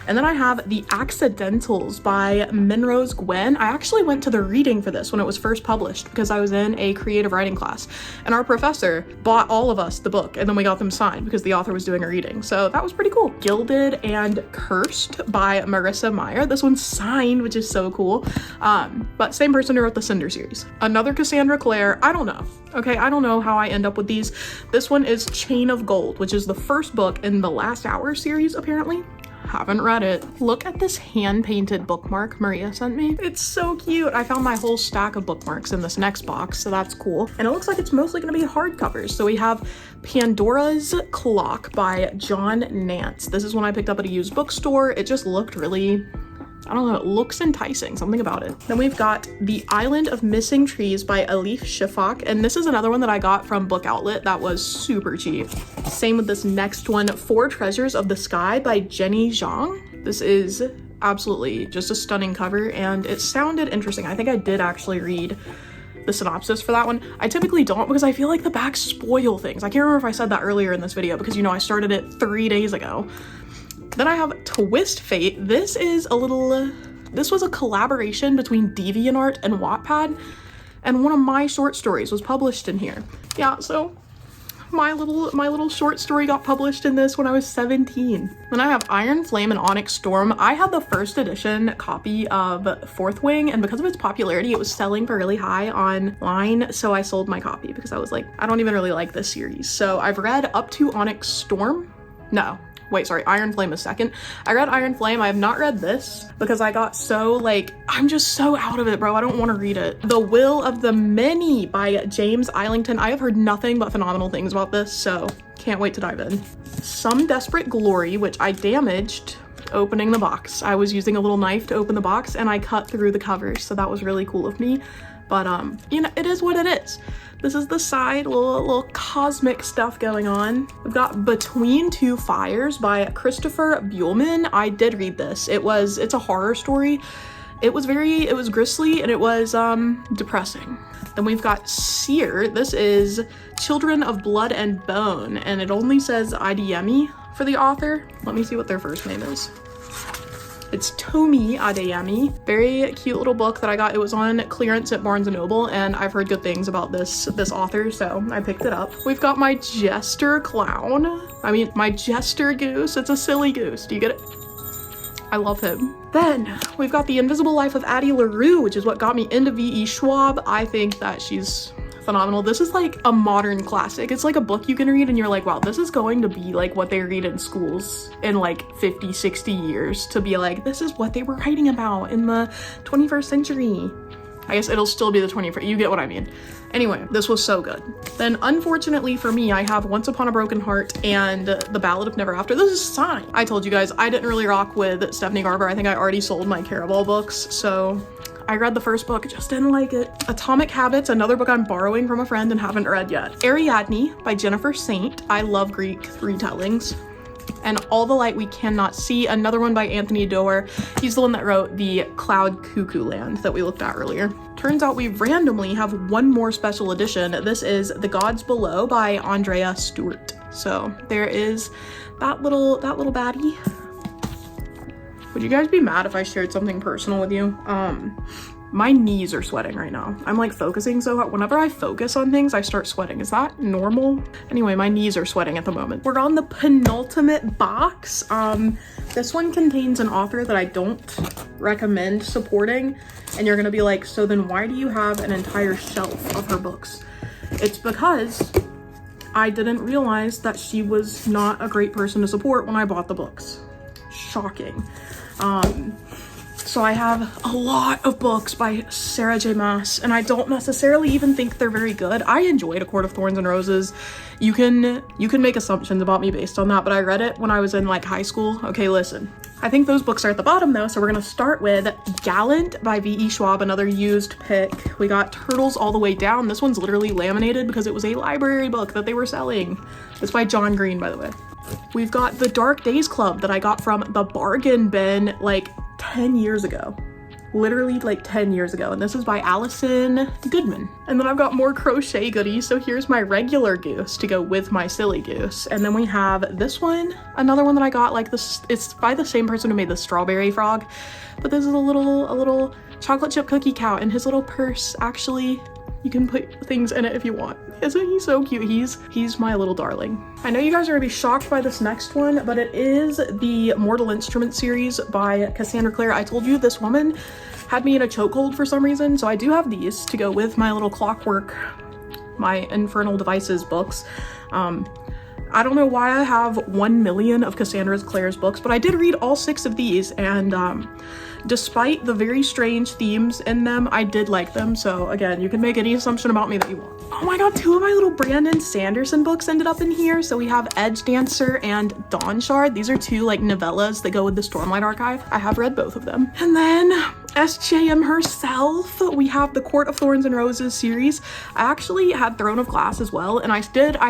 And then I have The Accidentals by Minrose Gwen. I actually went to the reading for this when it was first published because I was in a creative writing class. And our professor bought all of us the book and then we got them signed because the author was doing a reading. So that was pretty cool. Gilded and Cursed by Marissa Meyer. This one's signed, which is so cool. But same person who wrote the Cinder series. Another Cassandra Clare. I don't know. Okay, I don't know how I end up with these. This one is Chain of Gold, which is the first book in the Last Hour series, apparently. Haven't read it. Look at this hand-painted bookmark Maria sent me. It's so cute. I found my whole stack of bookmarks in this next box, so that's cool. And it looks like it's mostly gonna be hardcovers. So we have Pandora's Clock by John Nance. This is one I picked up at a used bookstore. It just looked really, I don't know, it looks enticing, something about it. Then we've got The Island of Missing Trees by Elif Shafak, and this is another one that I got from Book Outlet that was super cheap. Same with this next one, Four Treasures of the Sky by Jenny Zhang. This is absolutely just a stunning cover, and it sounded interesting. I think I did actually read the synopsis for that one. I typically don't because I feel like the backs spoil things. I can't remember if I said that earlier in this video because, you know, I started it 3 days ago. Then I have Twist Fate. This was a collaboration between DeviantArt and Wattpad, and one of my short stories was published in here. Yeah, so my little short story got published in this when I was 17. Then I have Iron Flame and Onyx Storm. I had the first edition copy of Fourth Wing, and because of its popularity, it was selling for really high online, so I sold my copy because I was like, I don't even really like this series. So I've read up to Onyx Storm. No. Wait, sorry, Iron Flame is second. I read Iron Flame. I have not read this because I got so like, I'm just so out of it, bro. I don't want to read it. The Will of the Many by James Islington. I have heard nothing but phenomenal things about this, so can't wait to dive in. Some Desperate Glory, which I damaged opening the box. I was using a little knife to open the box and I cut through the covers, so that was really cool of me. But you know, it is what it is. This is the side, little cosmic stuff going on. We've got Between Two Fires by Christopher Buehlman. I did read this. It's a horror story. It was grisly and it was depressing. Then we've got Seer. This is Children of Blood and Bone, and it only says Adeyemi for the author. Let me see what their first name is. It's Tomi Adeyemi. Very cute little book that I got. It was on clearance at Barnes & Noble, and I've heard good things about this author, so I picked it up. We've got my Jester Clown. I mean, my Jester Goose. It's a silly goose. Do you get it? I love him. Then we've got The Invisible Life of Addie LaRue, which is what got me into V.E. Schwab. I think that she's phenomenal. This is like a modern classic. It's like a book you can read and you're like, wow, this is going to be like what they read in schools in like 50, 60 years, to be like, this is what they were writing about in the 21st century. I guess it'll still be the 21st, you get what I mean. Anyway, this was so good. Then unfortunately for me, I have Once Upon a Broken Heart and The Ballad of Never After. This is signed. I told you guys, I didn't really rock with Stephanie Garber. I think I already sold my Caraval books, so I read the first book, just didn't like it. Atomic Habits, another book I'm borrowing from a friend and haven't read yet. Ariadne by Jennifer Saint. I love Greek retellings. And All the Light We Cannot See, another one by Anthony Doerr. He's the one that wrote the Cloud Cuckoo Land that we looked at earlier. Turns out we randomly have one more special edition. This is The Gods Below by Andrea Stewart. So there is that little baddie. Would you guys be mad if I shared something personal with you? My knees are sweating right now. I'm like focusing so hard. Whenever I focus on things, I start sweating. Is that normal? Anyway, my knees are sweating at the moment. We're on the penultimate box. This one contains an author that I don't recommend supporting. And you're gonna be like, so then why do you have an entire shelf of her books? It's because I didn't realize that she was not a great person to support when I bought the books. Shocking. So I have a lot of books by Sarah J Maas, and I don't necessarily even think they're very good. I enjoyed A Court of Thorns and Roses. You can make assumptions about me based on that, but I read it when I was in like high school. Okay, listen. I think those books are at the bottom though, so we're gonna start with Gallant by V.E. Schwab, another used pick. We got Turtles All the Way Down. This one's literally laminated because it was a library book that they were selling. It's by John Green, by the way. We've got The Dark Days Club that I got from the bargain bin like 10 years ago. Literally like 10 years ago, and this is by Allison Goodman. And then I've got more crochet goodies, so here's my regular goose to go with my silly goose. And then we have this one, another one that I got like this, it's by the same person who made the Strawberry Frog, but this is a little chocolate chip cookie cow, and his little purse, actually you can put things in it if you want. Isn't he so cute? He's my little darling. I know you guys are gonna be shocked by this next one, but it is the Mortal Instruments series by Cassandra Clare. I told you this woman had me in a chokehold for some reason, so I do have these to go with my little Clockwork, my Infernal Devices books. I don't know why I have 1 million of Cassandra Clare's books, but I did read all 6 of these, and despite the very strange themes in them, I did like them. So again, you can make any assumption about me that you want. Oh my god, 2 of my little Brandon Sanderson books ended up in here. So we have Edge Dancer and Dawn Shard. These are 2 like novellas that go with the Stormlight Archive. I have read both of them. And then SJM herself, we have the Court of Thorns and Roses series. I actually had Throne of Glass as well, and I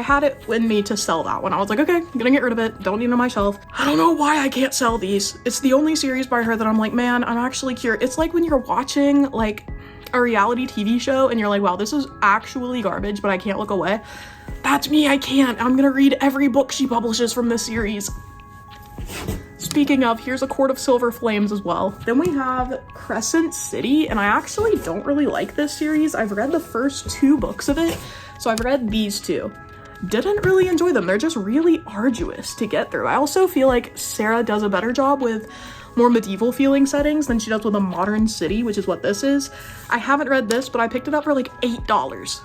had it in me to sell that one. I was like, okay, I'm gonna get rid of it. Don't need it on my shelf. I don't know why I can't sell these. It's the only series by her that I'm like, man, I'm actually curious. It's like when you're watching like a reality TV show and you're like, wow, this is actually garbage, but I can't look away. That's me. I can't. I'm gonna read every book she publishes from this series. Speaking of, here's A Court of Silver Flames as well. Then we have Crescent City, and I actually don't really like this series. I've read the first 2 books of it, so I've read these 2. Didn't really enjoy them. They're just really arduous to get through. I also feel like Sarah does a better job with more medieval feeling settings than she does with a modern city, which is what this is. I haven't read this, but I picked it up for like $8.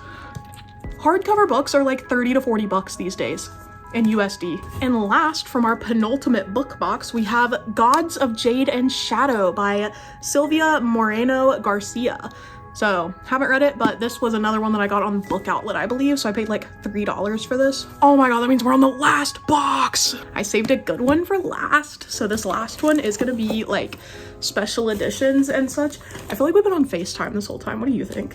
Hardcover books are like 30 to 40 bucks these days in USD. And last, from our penultimate book box, we have Gods of Jade and Shadow by Sylvia Moreno Garcia. So, haven't read it, but this was another one that I got on Book Outlet, I believe, so I paid like $3 for this. Oh my god, that means we're on the last box! I saved a good one for last, so this last one is gonna be like special editions and such. I feel like we've been on FaceTime this whole time. What do you think?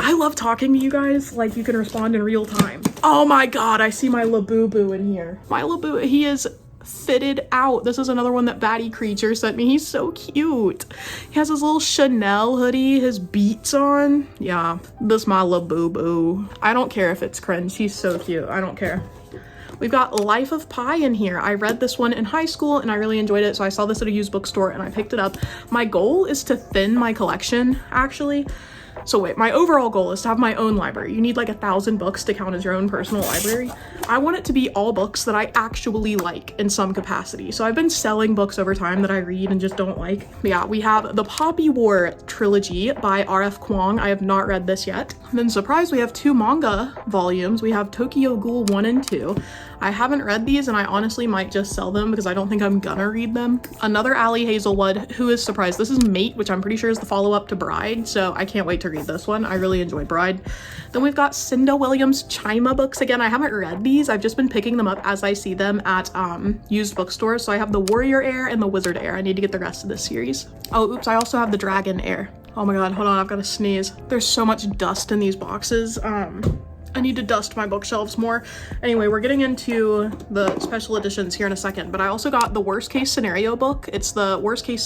I love talking to you guys, like you can respond in real time. Oh my god, I see my Labubu in here. My Labubu, he is fitted out. This is another one that Batty Creature sent me. He's so cute. He has his little Chanel hoodie, his Beats on. Yeah, this my Labubu. I don't care if it's cringe. He's so cute. I don't care. We've got Life of Pi in here. I read this one in high school and I really enjoyed it, so I saw this at a used bookstore and I picked it up. My goal is to thin my collection, actually. So wait, my overall goal is to have my own library. You need like 1,000 books to count as your own personal library. I want it to be all books that I actually like in some capacity. So I've been selling books over time that I read and just don't like. But yeah, we have the Poppy War trilogy by R.F. Kuang. I have not read this yet. And then surprise, we have 2 manga volumes. We have Tokyo Ghoul 1 and 2. I haven't read these and I honestly might just sell them because I don't think I'm gonna read them. Another Ali Hazelwood, who is surprised. This is Mate, which I'm pretty sure is the follow-up to Bride, so I can't wait to read this one. I really enjoyed Bride. Then we've got Cinda Williams Chima books. Again, I haven't read these. I've just been picking them up as I see them at used bookstores. So I have the Warrior Heir and the Wizard Heir. I need to get the rest of this series. Oh, oops, I also have the Dragon Heir. Oh my god, hold on, I've got to sneeze. There's so much dust in these boxes. I need to dust my bookshelves more. Anyway, we're getting into the special editions here in a second, but I also got the Worst Case Scenario book. It's the Worst Case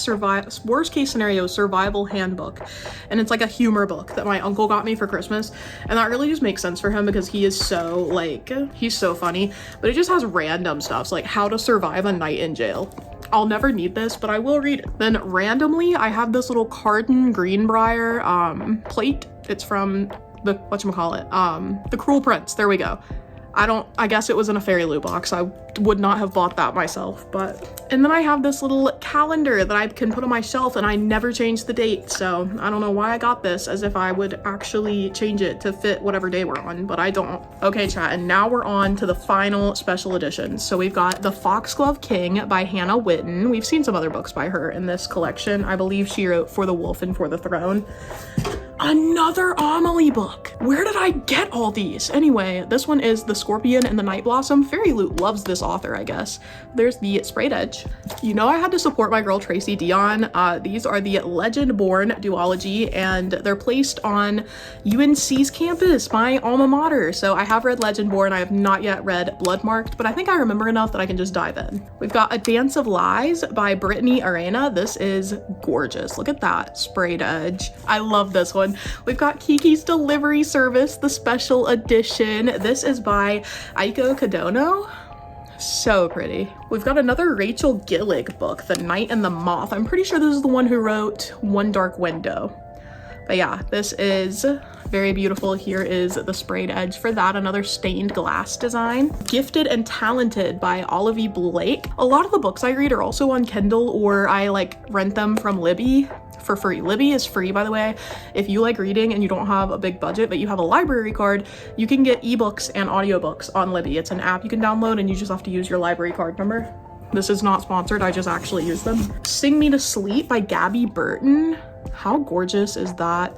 Scenario Survival Handbook, and it's like a humor book that my uncle got me for Christmas, and that really just makes sense for him because he is so, like, he's so funny, but it just has random stuff, so like how to survive a night in jail. I'll never need this, but I will read it. Then randomly, I have this little Carden Greenbrier plate. It's from the, whatchamacallit, The Cruel Prince, there we go. I guess it was in a fairy loot box. I would not have bought that myself, but. And then I have this little calendar that I can put on my shelf, and I never change the date. So I don't know why I got this, as if I would actually change it to fit whatever day we're on, but I don't. Okay, chat, and now we're on to the final special editions. So we've got The Foxglove King by Hannah Whitten. We've seen some other books by her in this collection. I believe she wrote For the Wolf and For the Throne. Another Amelie book. Where did I get all these? Anyway, this one is The Scorpion and the Night Blossom. Fairy Loot loves this author, I guess. There's the Sprayed Edge. You know I had to support my girl Tracy Dion. These are the Legend-born duology, and they're placed on UNC's campus, my alma mater. So I have read Legend-born. I have not yet read Bloodmarked, but I think I remember enough that I can just dive in. We've got A Dance of Lies by Brittany Arena. This is gorgeous. Look at that Sprayed Edge. I love this one. We've got Kiki's Delivery Service, the special edition. This is by Aiko Kadono. So pretty. We've got another Rachel Gillig book, The Night and the Moth. I'm pretty sure this is the one who wrote One Dark Window. But yeah, this is very beautiful. Here is the Sprayed Edge for that. Another stained glass design. Gifted and Talented by Olivia Blake. A lot of the books I read are also on Kindle, or I like rent them from Libby for free. Libby is free, by the way. If you like reading and you don't have a big budget, but you have a library card, you can get ebooks and audiobooks on Libby. It's an app you can download, and you just have to use your library card number. This is not sponsored, I just actually use them. Sing Me to Sleep by Gabby Burton. How gorgeous is that?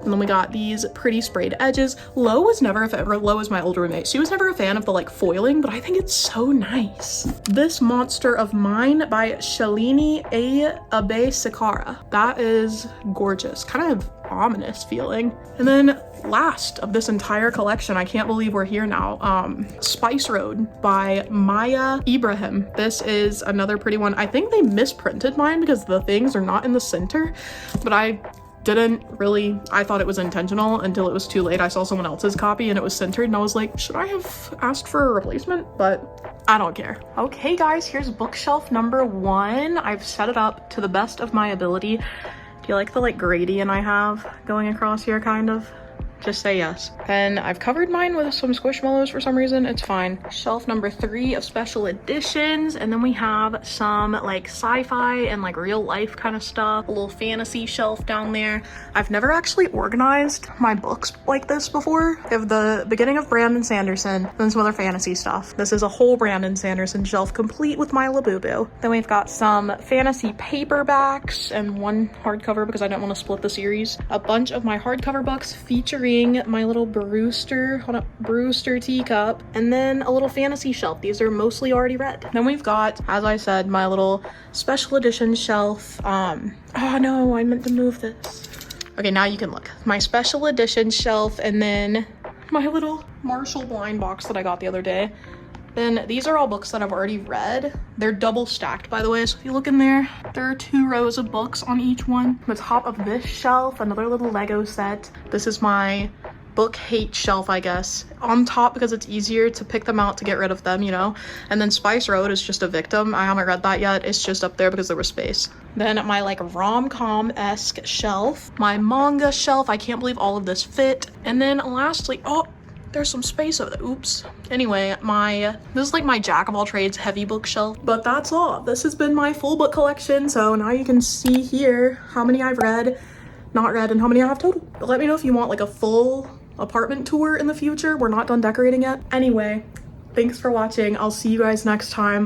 And then we got these pretty sprayed edges. Lo was never a fan, Lo is my older roommate. She was never a fan of the like foiling, but I think it's so nice. This Monster of Mine by Shalini Abe Sakara. That is gorgeous, kind of ominous feeling. And then last of this entire collection, I can't believe we're here now, Spice Road by Maya Ibrahim. This is another pretty one. I think they misprinted mine because the things are not in the center, but I thought it was intentional until it was too late. I saw someone else's copy and it was centered, and I was like, should I have asked for a replacement? But I don't care. Okay guys, here's bookshelf number 1. I've set it up to the best of my ability. Do you like the like gradient I have going across here, kind of? Just say yes. Then I've covered mine with some Squishmallows for some reason. It's fine. Shelf number 3 of special editions. And then we have some like sci-fi and like real life kind of stuff. A little fantasy shelf down there. I've never actually organized my books like this before. I have the beginning of Brandon Sanderson, then some other fantasy stuff. This is a whole Brandon Sanderson shelf complete with my Labubu. Then we've got some fantasy paperbacks and one hardcover because I don't want to split the series. A bunch of my hardcover books featuring my little Brewster teacup, and then a little fantasy shelf. These are mostly already read. Then we've got, as I said, my little special edition shelf. Oh no, I meant to move this. Okay, now you can look. My special edition shelf, and then my little Marshall blind box that I got the other day. Then these are all books that I've already read. They're double stacked, by the way, so if you look in there, there are 2 rows of books on each one. The top of this shelf, another little Lego set. This is my book hate shelf, I guess. On top because it's easier to pick them out to get rid of them, you know? And then Spice Road is just a victim. I haven't read that yet. It's just up there because there was space. Then my like rom-com-esque shelf. My manga shelf. I can't believe all of this fit. And then lastly, oh, there's some space over there. Oops. Anyway, this is like my jack of all trades heavy bookshelf. But that's all. This has been my full book collection. So now you can see here how many I've read, not read, and how many I have total. But let me know if you want like a full apartment tour in the future. We're not done decorating yet. Anyway, thanks for watching. I'll see you guys next time.